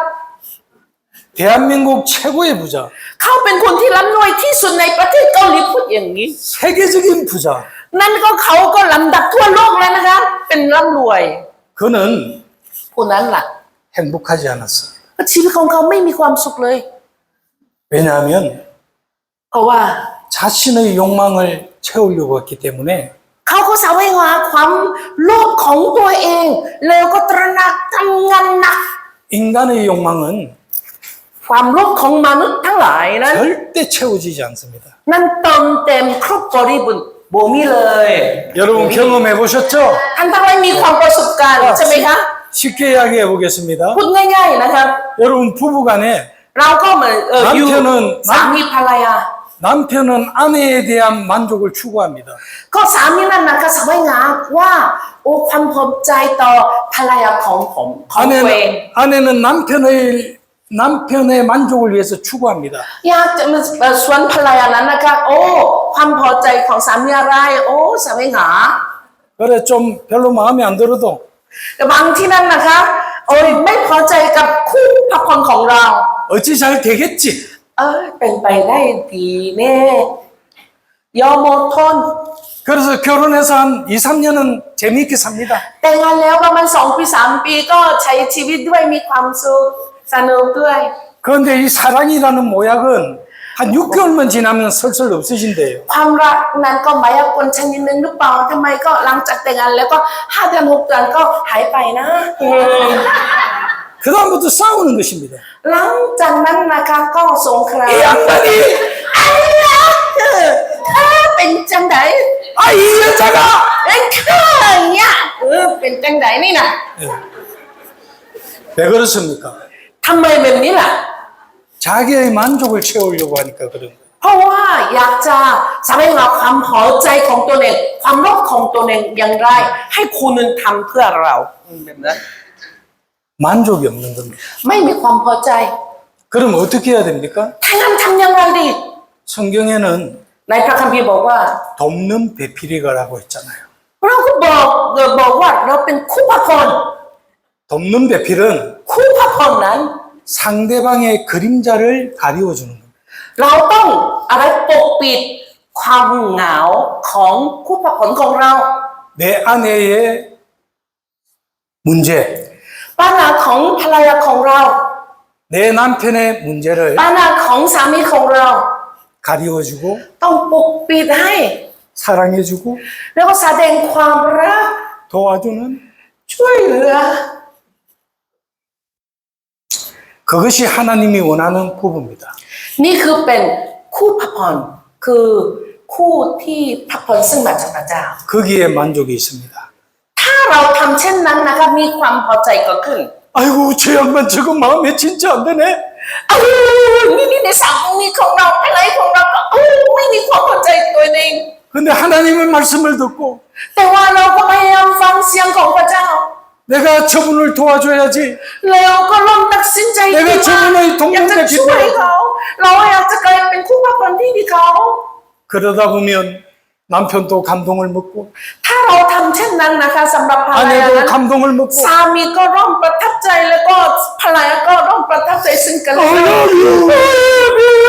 대한민국 최고의 부자, เขาเป็นคนที่ร่ำรวยที่สุดในประเทศเกาหลีพูดอย่างนี้ 세계적인 부자. นั่นก็เขาก็ลำดับทั่วโลกเลยนะคะเป็นร่ำรวย 그는 ผู้นั้นล่ะ 행복하지 않았어요. ชีวิตของเขาไม่มีความสุขเลย 왜냐하면 เพราะว่า 자신의 욕망을 채우려고 했기 때문에 เขาก็แสวงหาความโลภของตัวเองแล้วก็ตระหนักทำงานหนัก 인간의 욕망은 ความโลภของมนุษย์ทั้งหลายนั้น 절대 채워지지 않습니다. นั่นเติมเต็มครบบริบูรณ์บ่มีเลย 여러분 경험해 보셨죠? ท่านทั้งหลายมีความประสบการณ์ใช่ไหมคะ 쉽게 이야기해 보겠습니다. พูดง่ายๆนะครับ 여러분 부부간에 เราก็เหมือนอยู่ 남편은 สามีภรรยา 남편은 아내에 대한 만족을 추구합니다. ก็สามีนั้นนะคะแสวงหาว่าโอ้ความพอใจต่อภรรยาของผมของตัวเอง 아내는 남편의 만족을 위해서 추구합니다. อยากจะส่วนภรรยานั้นนะคะโอ้ความพอใจของสามีอะไรโอ้แสวงหา 그래 좀 별로 마음에 안 들어도 แต่บางที่นั่นนะคะโอ้ยไม่พอใจกับคู่พักผ่อนของเรา 어찌 잘 되겠지? เป็นไปได้ดีแน่ยอมอดทน 그래서 결혼해서 한 2, 3년은 재미있게 삽니다. แต่งงานแล้วประมาณ2 ปี 3 ปีก็ใช้ชีวิตด้วยมีความสุขสนุกด้วย 그런데 이 사랑이라는 모약은 한 6개월만 지나면 슬슬 없어진대요. ความรักนั้นก็มายากลชนิดนึงหรือเปล่าทำไมก็หลังจากแต่งงานแล้วก็5 เดือน 6 เดือนก็หายไปนะ 그다음부터 싸우는 것입니다. หลังจากนั้นนะคะก็สงคราม 이 양반이 เป็นจังได 이 여자가 เป็นข้าเนี่ยเป็นจังไดนี่นะ 왜 그렇습니까? ทำไมแบบนี้ล่ะ 자기의 만족을 채우려고 하니까 그런 거예요. เพราะว่าอยากจะแสวงหาความพอใจของตัวเองความโลภของตัวเองอย่างไรให้คุณนั้นทำเพื่อเราแบบนั้น 만족이 없는 겁니다. ไม่มีความพอใจ 그럼 어떻게 해야 됩니까? ถ้างั้นทำอย่างไรดี 성경에는 ในพระคัมภีร์บอกว่า 돕는 배필이가라고 했잖아요. เราก็บอกว่าเราเป็นคู่พระพร 돕는 배필은 คู่พระพรนั้น 상대방의 그림자를 가리워주는 겁니다. เราต้องอะไรปกปิดความเหงาของคู่พระพรของเรา 내 아내의 문제, ปัญหาของภรรยาของเรา 내 남편의 문제를 ปัญหาของสามีของเรา 가리워주고 ต้องปกปิดให้ 사랑해주고 แล้วก็แสดงความรัก 도와주는 ช่วยเหลือ 그것이 하나님이 원하는 부부입니다. นี่คือเป็นคู่พระพรคือ คู่ที่พักผ่อนซึ่งมาจากพระเจ้า 거기에 만족이 있습니다. ถ้าเราทำเช่นนั้นนะคะมีความพอใจเกิดขึ้น 아이고 저 양반 저거 마음에 진짜 안 드네. นี่ในสามีของเราอะไรของเราก็ไม่มีความพอใจตัวเอง 근데 하나님의 말씀을 듣고 แต่ว่าเราก็พยายามฟังเสียงของพระเจ้า 내가 저분을 도와줘야지. แล้วก็เริ่มตัดสินใจ 내가 ที่ 저분의 ว่าอยาก 동반자 จะช่วย 기뻐. เขาเราอยากจะกลายเป็นคู่พักผ่อนที่ดีเขา 그러다 보면 남편도 감동을 먹고 ถ้าเราทำเช่นนั้นนะคะสำหรับภรรยา 아내도 นั้น 감동을 먹고 สามีก็ร่วมประทับใจแล้วก็ภรรยาก็ร่วมประทับใจซึ่งกันและกัน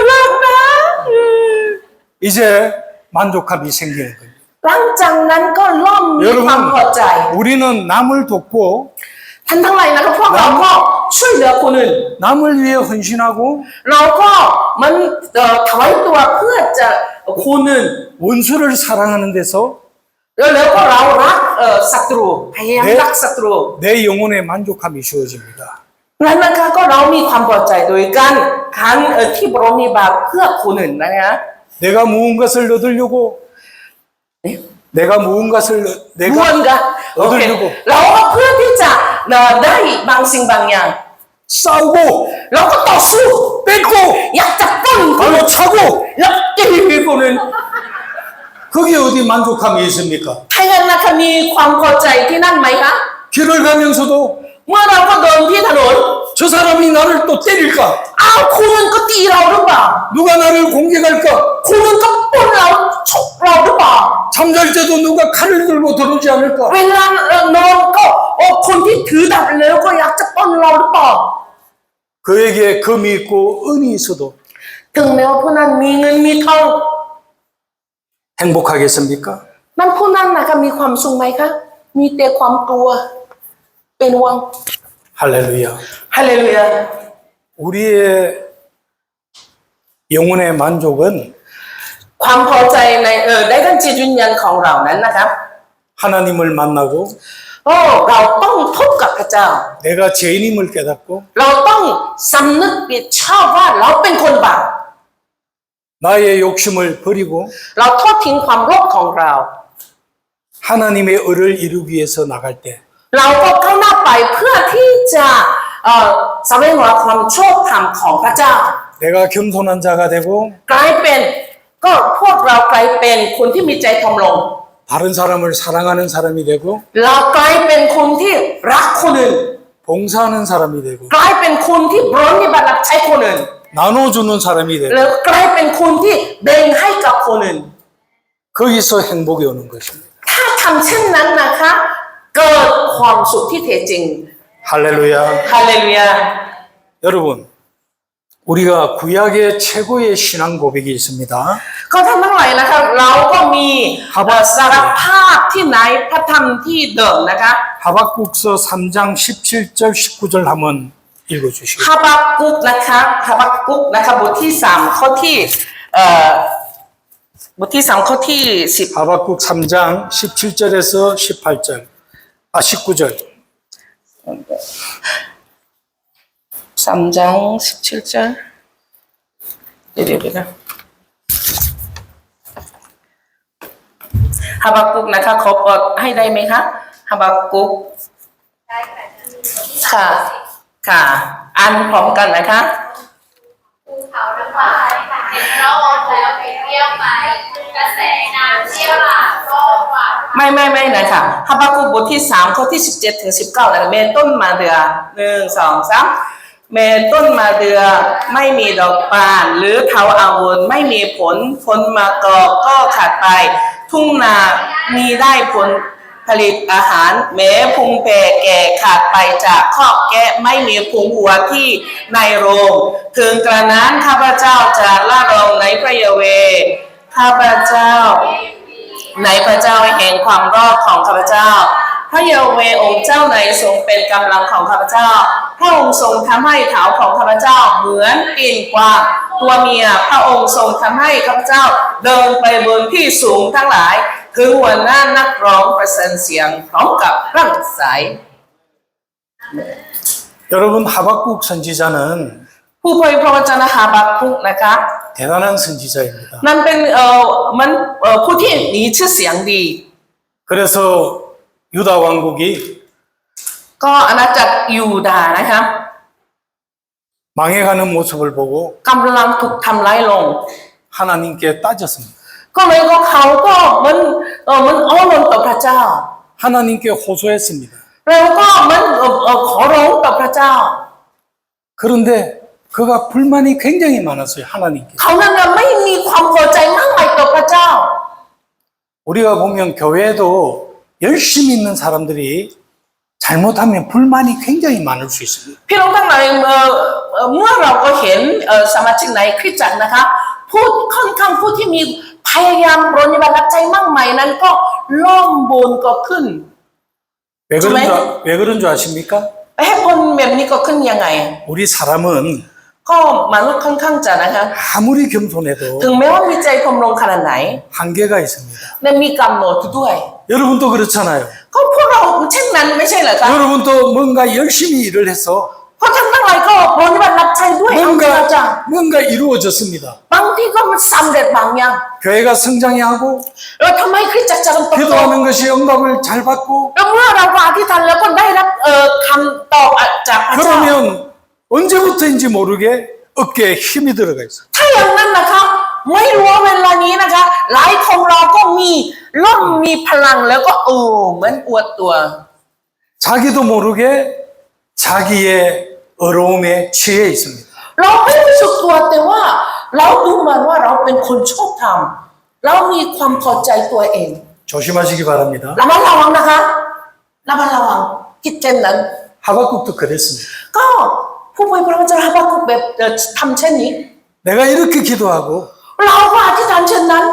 รักนะ 이제 만족감이 생기는 거예요. หลังจากนั้นก็เริ่มมีความพอใจ 우리는 남을 돕고 ท่านทั้งหลายนะคะพวกเราก็ช่วยเหลือคนอื่น 남을 위해 헌신하고 เราก็มันถวายตัวเพื่อจะคนอื่น 원수를 사랑하는 데서 แล้วก็เรารักศัตรูพยายามรักศัตรู 내 영혼의 만족감이 주어집니다. นั้นนะคะก็เรามีความพอใจโดยการที่เรามีบาปเพื่อคนอื่นนะคะ 내가 모은 것을 얻으려고 내가 모은 것을 ม้วน 내가 กันโอเค 얻으려고 เราก็เพื่อที่จะได้บางสิ่งบางอย่าง 싸우고 เราก็ต่อสู้ 뺏고 อยากจะปล้นคน 발로 차고 แล้วตีคนอื่น 거기에 어디 만족감이 있습니까? ถ้าอย่างนั้นนะคะมีความพอใจที่นั่นไหมคะ 길을 가면서도 เมื่อเราก็เดินที่ถนน 저 사람이 나를 또 때릴까? อ้าวคุณก็ตีเราหรือเปล่า 누가 나를 공격할까? คุณก็ปล้นเราฉกเราหรือเปล่า 잠잘 때도 누가 칼을 들고 들어오지 않을까? เวลานอนก็คนที่ถือดาบแล้วก็อยากจะปล้นเราหรือเปล่า 그에게 금이 있고 은이 있어도 ถึงแม้ว่าผู้นั้นมีเงินมีทอง 행복하겠습니까? นั่นผู้นั้นนะคะมีความสุขไหมคะมีแต่ความกลัวเป็นวัง 할렐루야. ฮาเลลูยา 우리의 영혼의 만족은 ความพอใจในได้ทั้งจิตวิญญาณของเรานั้นนะครับ 하나님을 만나고 เราต้องพบกับพระเจ้า 내가 죄인임을 깨닫고 เราต้องสำนึกผิดชอบว่าเราเป็นคนบาป 나의 욕심을 버리고 เราทอดทิ้งความโลภของเรา 하나님의 의를 이루기 위해서 나갈 때 เราก็ก้าวหน้าไปเพื่อที่จะแสวงหาความชอบธรรมของพระเจ้า 내가 겸손한 자가 되고 กลายเป็นก็พวกเรากลายเป็นคนที่มีใจทอมลง 다른 사람을 사랑하는 사람이 되고 เรากลายเป็นคนที่รักคนอื่น 봉사하는 사람이 되고 กลายเป็นคนที่ปรนนิบัติรับใช้คนอื่น 나눠주는 사람이 되고 แล้วกลายเป็นคนที่แบ่งให้กับคนอื่น 거기서 행복이 오는 것입니다. ถ้าทำเช่นนั้นนะคะเกิดความสุขที่แท้จริง 할렐루야. ฮาเลลูยา 여러분, 우리가 구약의 최고의 신앙 고백이 있습니다. ก็ท่านทั้งหลายนะคะเราก็มีสารภาพที่ไหนพระธรรมที่เดิมนะคะ 하박국서 3장 17절 19절 한번 읽어주시고 ฮาบากุกนะคะฮาบากุกนะคะบทที่3ข้อที่บทที่3ข้อที่10 하박국 3장 17절에서 18절 19절 3장 17절เดี๋ยวฮาบากุกนะคะขอเปิดให้ได้ไหมคะฮาบากุกค่ะค่ะอ่านพร้อมกันนะคะ ภูเขาทั้งหลายเห็นร้อนแล้วเห็นเรี่ยวไหมกระแสน้ำเชี่ยวหลากก็หวาน ไม่นะคะฮาบากุกบทที่3ข้อที่17ถึง19นะคะเมต้นมาเดือ1 2 3เมต้นมาเดือไม่มีดอกบานหรือเถาอาวุธไม่มีผลมากอกก็ขาดไปทุ่งนามีได้ผลผลิตอาหารแม้พุงแก่แก่ขาดไปจากคอกแกะไม่มีพุงหัวที่ในโรงถึงกระนั้นข้าพเจ้าจะละลงในพระยาเวห์ข้าพเจ้าในพระเจ้าแห่งความรอดของข้าพเจ้าพระยาเวห์องค์เจ้าในทรงเป็นกำลังของข้าพเจ้าพระองค์ทรงทำให้เท้าของข้าพเจ้าเหมือนปีนกวางตัวเมียพระองค์ทรงทำให้ข้าพเจ้าเดินไปบนที่สูงทั้งหลายคือหัวหน้านักร้องประสานเสียงพร้อมกับร่างสาย 여러분 하박국 선지자는 ผู้เผยพระวจนะฮาบาคุกนะคะ 대단한 선지자입니다. นั่นเป็นผู้ที่มีชื่อเสียงดี 그래서 유다 왕국이 ก็อาณาจักรยูดาห์นะครับ 망해가는 모습을 보고 กำลังถูกทำร้ายลง 하나님께 따졌습니다. ก็เลยก็เขาก็มันอ้อนวอนต่อพระเจ้า 하나님께 호소했습니다. แล้วก็มันขอร้องต่อพระเจ้า 그런데 그가 불만이 굉장히 많았어요. 하나님께. เขานั้นน่ะไม่มีความพอใจมากมายต่อพระเจ้า 우리가 보면 교회에도 열심히 있는 사람들이 잘못하면 불만이 굉장히 많을 수 있습니다. พี่น้องทั้งหลายเมื่อเราก็เห็นสมาชิกในคริสตจักรนะคะผู้ค่อนข้างผู้ที่มีพยายามปรนนิบัติรับใจมากมายนั้นก็ล่มบนก็ขึ้น 왜 그런 줄 아십니까? ให้คนแบบนี้ก็ขึ้นยังไง 우리 사람은 ก็มนุษย์ค่อนข้างจะนะคะ 아무리 겸손해도 ถึงแม้ว่ามีใจคมลงขนาดไหน 한계가 있습니다. แต่มีกำหนดด้วย 여러분도 그렇잖아요. ก็พวกเราเช่นนั้นไม่ใช่เหรอคะ 여러분도 뭔가 열심히 일을 해서 เพราะท่านทั้งหลายก็ปรนนิบัติรับใจด้วยเอาจริงเอาจัง 뭔가 이루어졌습니다. บางที่ก็มันสำเร็จบางอย่าง 교회가 성장해 하고 แล้วทำไมคริสตจักรจะต้องโต 기도하는 것이 응답을 잘 받고 แล้วเมื่อเราอธิษฐานแล้วก็ได้รับคำตอบจากพระเจ้า 그러면 언제부터인지 모르게 어깨에 힘이 들어가 있어요. ถ้าอย่างนั้นนะคะไม่รู้ว่าเวลานี้นะคะ หลายคนเราก็มีร่มมีพลังแล้วก็เหมือนอวดตัว 자기도 모르게 자기의 어려움에 취해 있습니다. เราไม่รู้สึกตัวแต่ว่าเราดูเหมือนว่าเราเป็นคนชอบธรรมเรามีความพอใจตัวเอง 조심하시기 바랍니다. ระมัดระวังนะคะระมัดระวังคิดเช่นนั้น 하박국도 그랬습니다. ก็ผู้เผยพระวจนะฮาบาคุกแบบทำเช่นนี้ 내가 이렇게 기도하고 เราก็อธิษฐานเช่นนั้น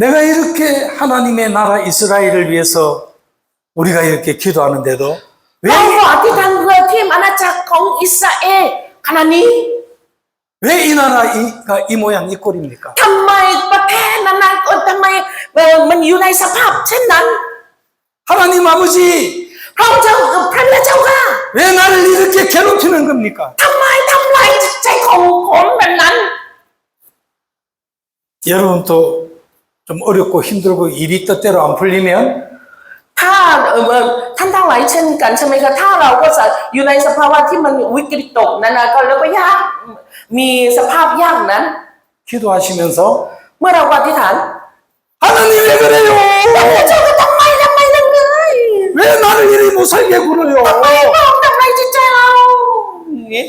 내가 이렇게 하나님의 나라 이스라엘을 위해서 우리가 이렇게 기도하는데도 เรา 왜 ก็อธิษฐานเพื่อที่อาณาจักรของอิสราเอลขณะนี้ 왜 이 나라가 이 모양 이 꼴입니까? ทำไมประเทศนั้นทำไมมันอยู่ในสภาพเช่นนั้น 하나님 아버지 พระเจ้าพระแม่เจ้าค่ะ 왜 나를 이렇게 괴롭히는 겁니까? ทำไมทำลายจิตใจของผมแบบนั้น 여러분도 좀 어렵고 힘들고 일이 뜻대로 안 풀리면 ถ้าท่านทั้งหลายเช่นกันใช่ไหมคะถ้าเราก็จะอยู่ในสภาวะที่มันวิกฤตตกนั้นนะก็แล้วก็ยากมีสภาพยากนั้น 기도하시면서 เมื่อเราอธิษฐาน 하나님 왜 그래요? พระเจ้าก็ทำไมนั่นเลย 왜 나를 이리 못살게 굴어요? ทำไมจิตใจเราอย่างนี้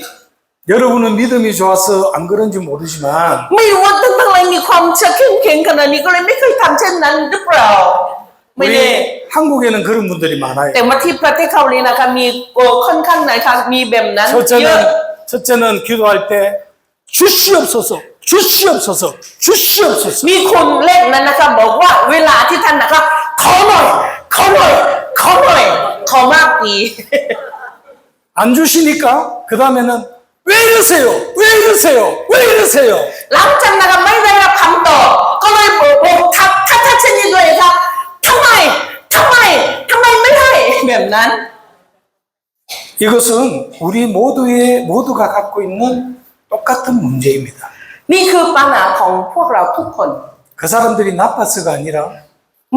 여러분은 믿음이 좋아서 안 그런지 모르지만 ไม่รู้ว่าตั้งอะไรมีความเชื่อเข้มแข็งขนาดนี้ก็เลยไม่เคยทำเช่นนั้นหรือเปล่าไม่แน่ 우리 한국에는 그런 분들이 많아요. แต่มาที่ประเทศเกาหลีนะคะมีค่อนข้างไหนคะมีแบบนั้นเยอะ 첫째는 기도할 때 주시옵소서, 주시옵소서, 주시옵소서. มีคนเล่นนั้นนะคะบอกว่าเวลาที่ท่านนะคะขอหน่อยขอหน่อยขอหน่อยขอมากดี 안 주시니까 그 다음에는 왜 이러세요? 왜 이러세요? 왜 이러세요? หลังจากนะคะไม่ได้รับคำตอบก็เลยบอกทักเช่นนี้ด้วยค่ะทำไมไม่ได้แบบนั้น 이것은 우리 모두가 갖고 있는 똑같은 문제입니다. นี่คือปัญหาของพวกเราทุกคน 그 사람들이 나빠서가 아니라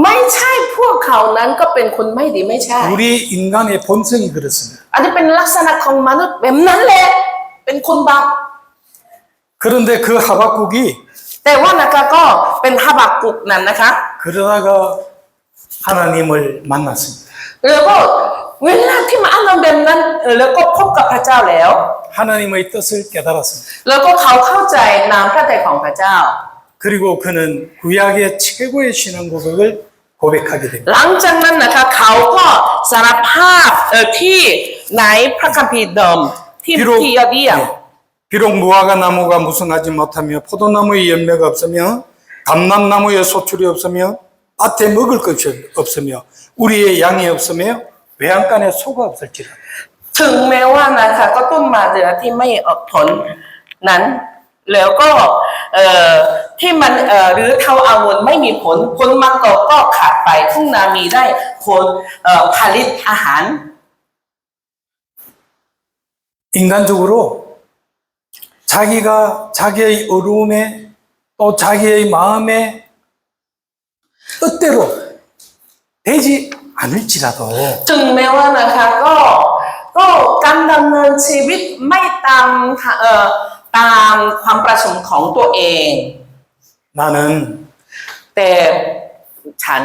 ไม่ใช่พวกเขานั้นก็เป็นคนไม่ดีไม่ใช่ 우리 인간의 본성이 그렇습니다. อันนี้เป็นลักษณะของมนุษย์แบบนั้นแหละเป็นคนบาป 그런데 그 하박국이 แต่ว่านะคะก็เป็นฮาบักกุกนั้นนะคะ 그러다가 하나님을 만났습니다. แล้วก็เวลาที่มาอารมณ์แบบนั้นแล้วก็พบกับพระเจ้าแล้ว 하나님의 뜻을 깨달았습니다. แล้วก็เขาเข้าใจนามพระทัยของพระเจ้า 그리고 그는 구약의 최고의 신앙 고백을 고백하게 됩니다. หลังจากนั้นนะคะเขาก็สารภาพที่ในพระคัมภีร์เดิมที่ยอดเยี่ยม 비록 무화과 나무가 무성하지 못하며 포도나무의 열매가 없으며 감람나무의 소출이 없으며 밭에 먹을 것이 없으며 우리의 양이 없으며 외양간에 소가 없을지라. ถึงแม้ว่านะคะก็ต้นมาเดือที่ไม่ออกผลนั้น แล้วก็ที่มันหรือเทาอางุ่นไม่มีผลมะกอกก็ขาดไปทุ่งนามีได้คนผลิตอาหาร 인간적으로 자기가 자기의 어려움에 또 자기의 마음에 뜻대로 되지 않을지라도 ถึงแม้ว่านะคะก็การดำเนินชีวิตไม่ตามความประสงค์ของตัวเอง 나는 แต่ฉัน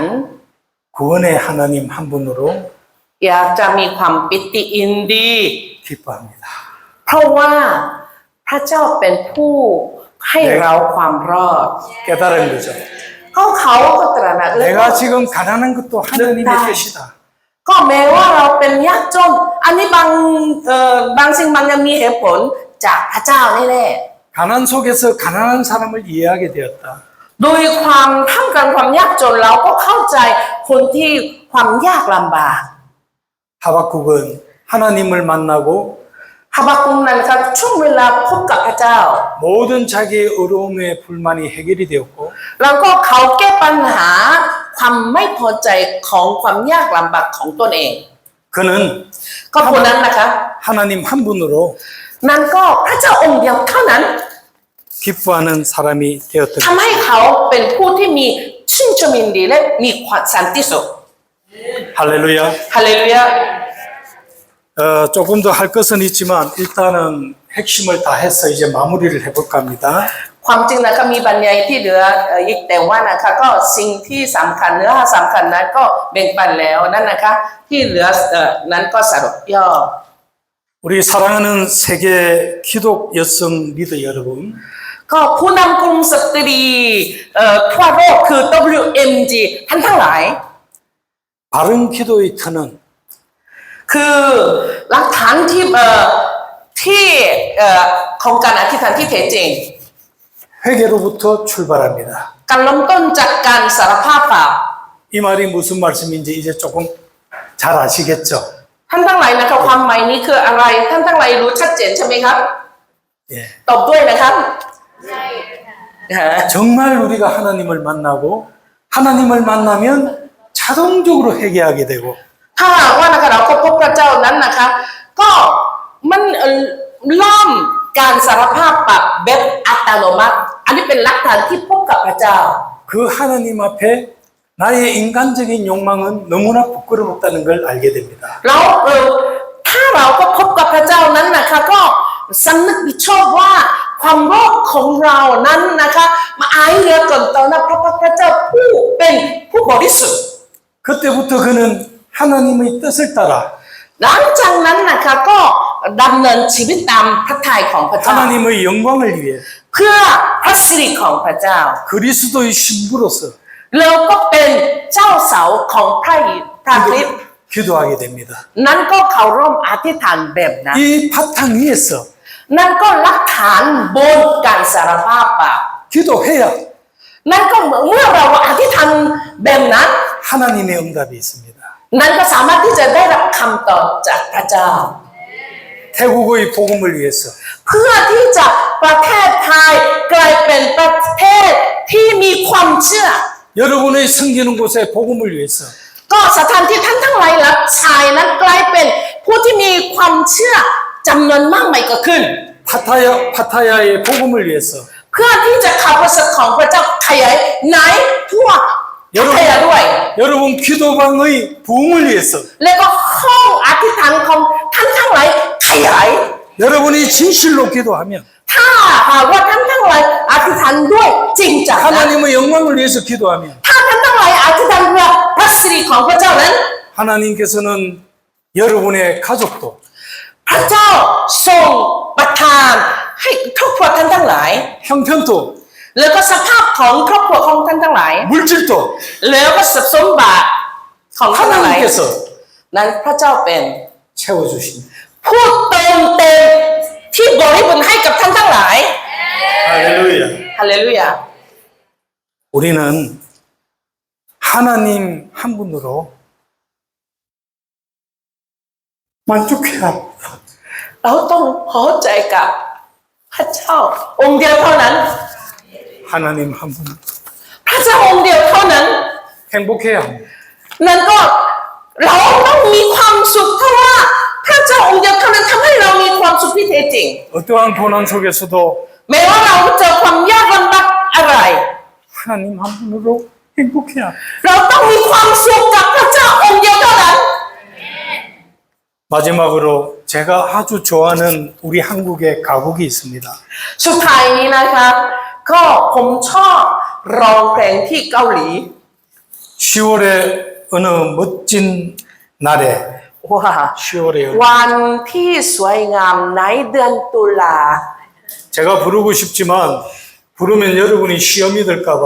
구원의 하나님 한 분으로 อยากจะมีความปิติยินดี 기뻐합니다. เพราะว่าพระเจ้าเป็นผู้ให้เราความรอด 깨달은 거죠. เขาก็ตระหนักเลย 내가 지금 가난한 것도 하나님의 뜻이다. ก็แม้ว่าเราเป็นยากจนอันนี้บางสิ่งบางอย่างมีเหตุผลจากพระเจ้าแน่ 가난 속에서 가난한 사람을 이해하게 되었다. ๆโดยความท่ามกลางความยากจนเราก็เข้าใจคนที่ความยากลำบาก 하박국은 하나님을 만나고 ฮาบากุกนั้นครับช่วงเวลาพบกับพระเจ้า 모든 자기의 어려움의 불만이 해결이 되었고 แล้วก็เขาแก้ปัญหาความไม่พอใจของความยากลำบากของตนเอง 그는 ก็คนนั้นนะคะ 하나님 한 분으로 นั่นก็พระเจ้าองค์เดียวเท่านั้น 기뻐하는 사람이 되었던 ทำให้เขาเป็นผู้ที่มีชื่นชมยินดีและมีความสันติสุข 할렐루야. ฮาเลลูยา 조금 더 할 것은 있지만 일단은 핵심을 다 해서 이제 마무리를 해볼까 합니다. ความจริงนะคะมีบรรยายที่เหลืออีกแต่ว่านะคะก็สิ่งที่สำคัญเนื้อหาสำคัญนั้นก็แบ่งปันแล้วนั่นนะคะที่เหลือนั้นก็สรุปย่อ 우리 사랑하는 세계 기독 여성 리더 여러분, ก็ผู้นำกลุ่มสตรีทั่วโลกคือ WMG ท่านทั้งหลาย 바른 기도의 터는 คือหลักฐานที่ของการอธิษฐานที่แท้จริง 회개로부터 출발합니다. การเริ่มต้นจากการสารภาพบาป 이 말이 무슨 말씀인지 이제 조금 잘 아시겠죠? ท่านทั้งหลายนะคะความหมายนี้คืออะไรท่านทั้งหลายรู้ชัดเจนใช่ไหมครับ 예. ตอบด้วยนะครับ 정말 우리가 하나님을 만나고 하나님을 만나면 자동적으로 회개하게 되고 ถ้าหากว่านะคะเราก็พบพระเจ้านั้นนะคะก็มันเริ่มการสารภาพบาปแบบอัตโนมัติอันนี้เป็นหลักฐานที่พบกับพระเจ้า 그 하나님 앞에 나의 인간적인 욕망은 너무나 부끄럽다는 걸 알게 됩니다. แล้วถ้าเราก็พบกับพระเจ้านั้นนะคะก็สำนึกผิดชอบว่าความโลภของเรานั้นนะคะมาอายเหลือเกินต่อหน้าพระเจ้าผู้เป็นผู้บริสุทธิ์ 그때부터 그는 하나님의 뜻을 따라 หลังจากนั้นนะคะก็ดำเนินชีวิตตามพระทัยของพระเจ้า 하나님의 영광을 위해 เพื่อพระสิริของพระเจ้า 그리스도의 신부로서 แล้วก็เป็นเจ้าเสาของพระคริสต์ 기도하게 됩니다. นั่นก็เขาร่วมอธิษฐานแบบนั้น 이 바탕 위에서 นั่นก็หลักฐานบนการสารภาพบาป 기도해야 นั่นก็เมื่อเราอธิษฐานแบบนั้น 하나님의 응답이 있습니다. นั่นก็สามารถที่จะได้รับคำตอบจากพระเจ้า 태국의 복음을 위해서 เพื่อที่จะประเทศไทยกลายเป็นประเทศที่มีความเชื่อ 여러분의 섬기는 곳에 복음을 위해서 ก็สถานที่ท่านทั้งหลายรับใช้นั้นกลายเป็นผู้ที่มีความเชื่อจำนวนมากมายก็ขึ้น 파타야의 복음을 위해서 เพื่อที่จะข่าวประเสริฐของพระเจ้าขยายในทั่วพัทยาด้วย 여러분 기도방의 부흥을 위해서 แล้วก็ห้องอธิษฐานของท่านทั้งหลายขยาย 여러분이 진실로 기도하면 ถ้าหากว่าท่านทั้งหลายอธิษฐานด้วยจริงจังนะ 하나님의 영광을 위해서 기도하면 ถ้าท่านทั้งหลายอธิษฐานเพื่อพระสิริของพระเจ้านั้น 하나님께서는 여러분의 가족도 พระเจ้าทรงประทานให้ครอบครัวท่านทั้งหลาย 형편도 แล้วก็สภาพของครอบครัวของท่านทั้งหลาย 물질도 แล้วก็ทรัพย์สมบัติของท่านทั้งหลาย 하나님께서 นั้นพระเจ้าเป็น 채워주십니다. ผู้เติมเต็มที่บริบูรณ์ให้กับท่านทั้งหลาย 할렐루야. ฮาเลลูยา 우리는 하나님 한 분으로 만족해야 합니다. เราต้องพอใจกับพระเจ้าองค์เดียวเท่านั้น 하나님 한 분. พระเจ้าองค์เดียวเท่านั้น 행복해야 합니다. นั่นก็เราต้องมีความสุขเพราะว่าพ พระเจ้าองค์เดียวเท่านั้นทำให้เรามีความสุขที่แท้จริง 어떠한 고난 속에서도 แม้ว่าเราเจอความยากลำบากอะไร 하나님 한 분으로 행복해야 합니다. เราต้องมีความสุขกับพระเจ้าองค์เดียวเท่านั้น 마지막으로 제가 아주 좋아하는 우리 한국의 가곡이 있습니다. สุดท้ายนี้นะคะก็ผมชอบร้องเพลงที่เกาหลี 10월에 어느 멋진 날에 ว่า 10월에 วันที่สวยงามในเดือนตุลา 제가 부르고 싶지만 부르면 여러분이 시험이 될까봐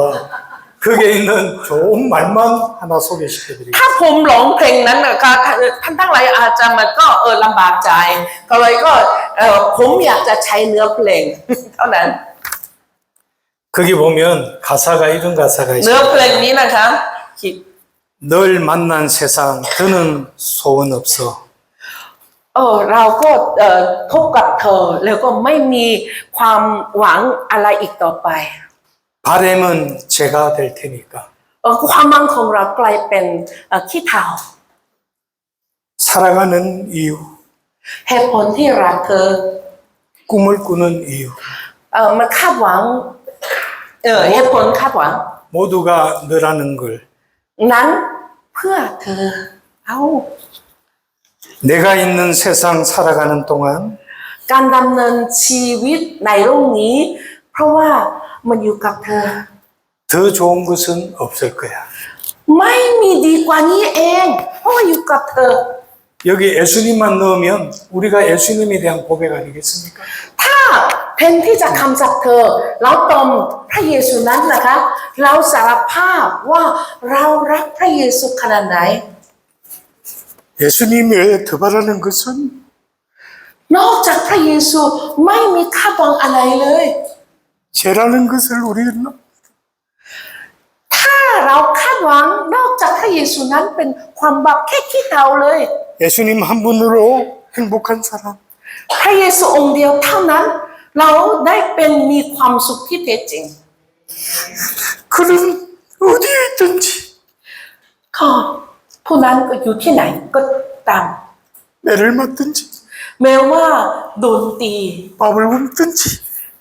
거기에 있는 좋은 말만 하나 소개시켜드리겠습니다. ถ้าผมร้องเพลงนั้นนะคะท่านทั้งหลายอาจจะมันก็ลำบากใจก็เลยก็ผมอยากจะใช้เนื้อเพลง เท่านั้น 거기 보면 가사가 이런 가사가 เนื้อ 있습니다. เพลงนี้นะคะคิด 널 만난 세상 더는 소원 없어. เราก็พบกับเธอแล้วก็ไม่มีความหวังอะไรอีกต่อไป 바램은 제가 될 테니까. ความหวังของเรากลายเป็นขี้เถ้า 살아가는 이유, เหตุผลที่รักเธอ 꿈을 꾸는 이유. มันคาดหวังเหตุผลคาดหวัง 모두가 너라는 걸 นั้นเพื่อเธอเอา 내가 있는 세상 살아가는 동안 การดำเนินชีวิตในโลกนี้ เพราะว่ามันอยู่กับเธอ 더 좋은 것은 없을 거야. ไม่มีดีกว่านี้เองเพราะว่าอยู่กับเธอ 여기 예수님만 넣으면 우리가 예수님에 대한 고백 아니겠습니까? ถ้าแทนที่จะคำสัตย์เธอเราตอมพระเยซูนั้นนะคะ เราสารภาพว่าเรารักพระเยซูขนาดไหน 예수님 외에 더 바라는 것은 นอกจากพระเยซูไม่มีคาดหวังอะไรเลย 죄라는 것을 우리는 ถ้าเราคาดหวังนอกจากพระเยซูนั้นเป็นความบาปแค่ขี้เถ้าเลย 예수님 한 분으로 행복한 사람. พระเยซูองค์เดียวเท่านั้น เราได้เป็นมีความสุขที่แท้จริง 그는 어디에 있든지 ก็ผู้นั้นก็อยู่ที่ไหนก็ตาม 매를 맞든지 แม้ว่าโดนตี 밥을 굶든지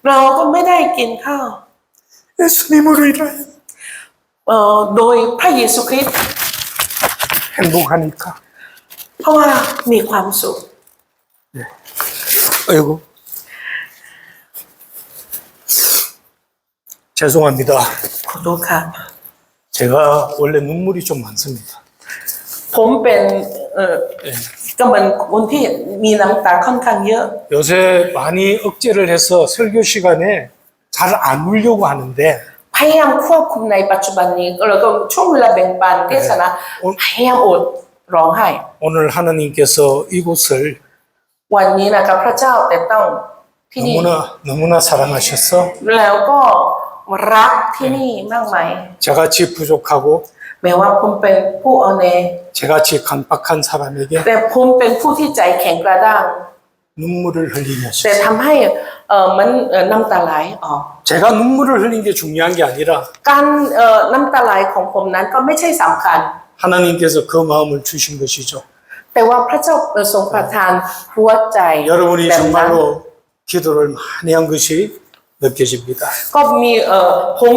เราก็ไม่ได้กินข้าว 예수님으로 인하여 โดยพระเยซูคริสต์ 행복하니까. เพราะว่ามีความสุข 아이고. 죄송합니다. ขอโทษค่ะ 제가 원래 눈물이 좀 많습니다. ผมเป็นก็เหมือนคนที่มีน้ำตาค่อนข้างเยอะ 요새 많이 억제를 해서 설교 시간에 잘 안 울려고 하는데 พยายามควบคุมในปัจจุบันนี้แล้วก็ช่วงเวลาแบ่งปันเทศนาพยายามอดร้องไห้ 오늘 하나님께서 이곳을 วันนี้นะครับพระเจ้าแต่ต้องที่นี่ 너무나 사랑하셔서 แล้วก็รักที่นี่มากมาย 저같이 부족하고 แม้ว่าผมเป็นผู้อ่อนแอ 저같이 간박한 사람에게 แต่ผมเป็นผู้ที่ใจแข็งกระด้าง 눈물을 แต่ 흘리면서 ทำให้มันน้ำตาไหลออก 제가 눈물을 흘린 게 중요한 게 아니라 การน้ำตาไหลของผมนั้นก็ไม่ใช่สำคัญ 하나님께서 그 마음을 주신 것이죠. แต่ว่าพระเจ้าทรงประทานหัวใจ 여러분이 แบบนั้น 정말로 기도를 많이 한 것이 느껴집니다. ก็มีผม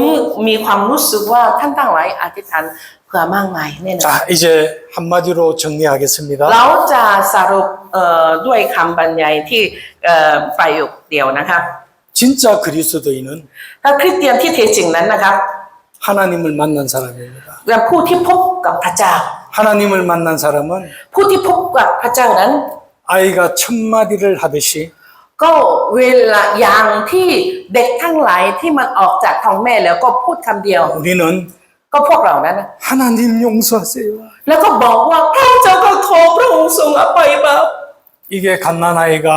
มีความรู้สึกว่าท่านทั้งหลายอธิษฐานเผื่อมากมายแน่นอน 자, 이제 한마디로 정리하겠습니다. เราจะสรุปด้วยคำบรรยายที่ประโยคเดียวนะครับ 진짜 그리스도인은 ถ้าคริสเตียนที่แท้จริงนั้นนะครับ 하나님을 만난 사람입니다. เป็นผู้ที่พบกับพระเจ้า 하나님을 만난 사람은 ผู้ที่พบกับพระเจ้านั้น 아이가 첫 마디를 하듯이 ก็เวลาอย่างที่เด็กทั้งหลายที่มันออกจากท้องแม่แล้วก็พูดคำเดียว 우리는 ก็พวกเรานั้นนะ 하나님 용서하세요. แล้วก็บอกว่าพระเจ้าก็ขอพระองค์ทรงอภัยบาป 이게 갓난아이가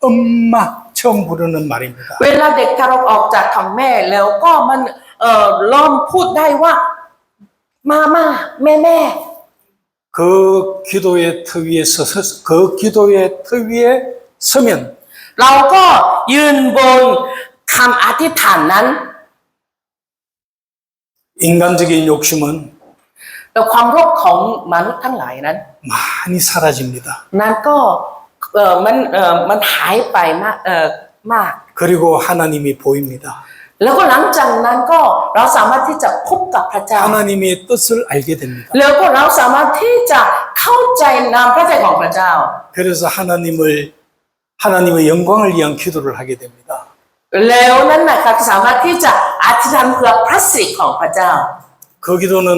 엄마 처음 부르는 말입니다. เวลาเด็กทารกออกจากท้องแม่แล้วก็มันเริ่มพูดได้ว่ามาแม่ 그 기도의 터 위에 그 기도의 터 위에 서면 เราก็ยืนบนคำอธิษฐานนั้น 인간적인 욕심은 แต่ความโลภของมนุษย์ทั้งหลายนั้น 많이 사라집니다. นั้นก็ มันหายไปมาก 그리고 하나님이 보입니다. แล้วก็หลังจากนั้นก็เราสามารถที่จะพบกับพระเจ้า 하나님의 뜻을 알게 됩니다. แล้วก็เราสามารถที่จะเข้าใจนามพระทัยของพระเจ้า 그래서 하나님의 영광을 위한 기도를 하게 됩니다. แล้วนั้นนะคะสามารถที่จะอธิษฐานเพื่อพระสิริของพระเจ้า 그 기도는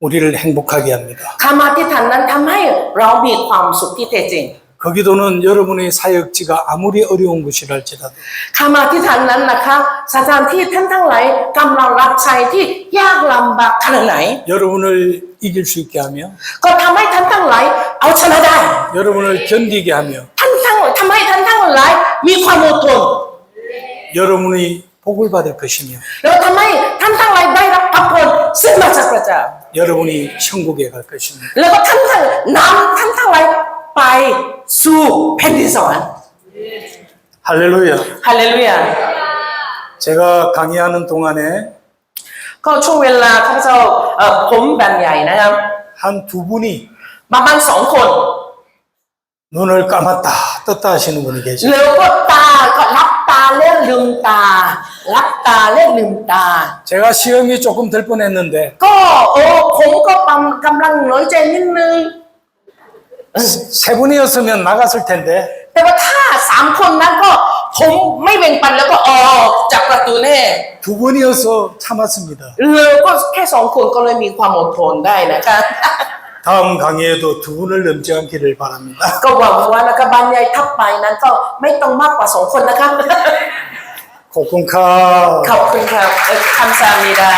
우리를 행복하게 합니다. คำอธิษฐานนั้นทำให้เรามีความสุขที่แท้จริง 그 기도는 여러분의 사역지가 아무리 어려운 곳이랄지라도 คำอธิษฐานนั้นนะคะสถานที่ท่านทั้งหลายกำลังรับใช้ที่ยากลำบากขนาดไหน 여러분을 이길 수 있게 하며 ก็ทำให้ท่านทั้งหลายเอาชนะได้ 여러분을 견디게 하며 ทำให้ท่านทั้งหลายมีความอดทน 여러분이 복을 받을 것이며 แล้วทำให้ท่านทั้งหลายได้รับพระพรซึ่งมาจากพระเจ้า 여러분이 천국에 갈 것입니다. แล้วก็ท่านทั้งหลายไปสู่แผ่นดินสวรรค์ 할렐루야. ฮาเลลูยา 제가 강의하는 동안에 ก็ช่วงเวลาข้าพเจ้าผมบรรยายนะครับ 한 두 분이 ประมาณ2 คน 눈을 감았다 떴다 하시는 분이 계세요. แล้วก็ก็รับตาและลืมตารับตาและลืมตา 제가 시험이 조금 될 뻔했는데 ก็ผมก็กำลังน้อยใจนิดนึง 세 분이었으면 나갔을 텐데 แต่ว่าถ้า3 คนนั้นก็ผมไม่แบ่งปันแล้วก็ออกจากประตูแน่ 두 분이어서 참았습니다. เลยก็แค่2 คนก็เลยมีความอดทนได้นะคะ 다음 강의에도 두 분을 넘지 않기를 바랍니다. ก็หวังว่านะคะบรรยายทับไปนั้นก็ไม่ต้องมากกว่า2 คนนะครับ 고kun카 ขอบคุณครับคำสามิดา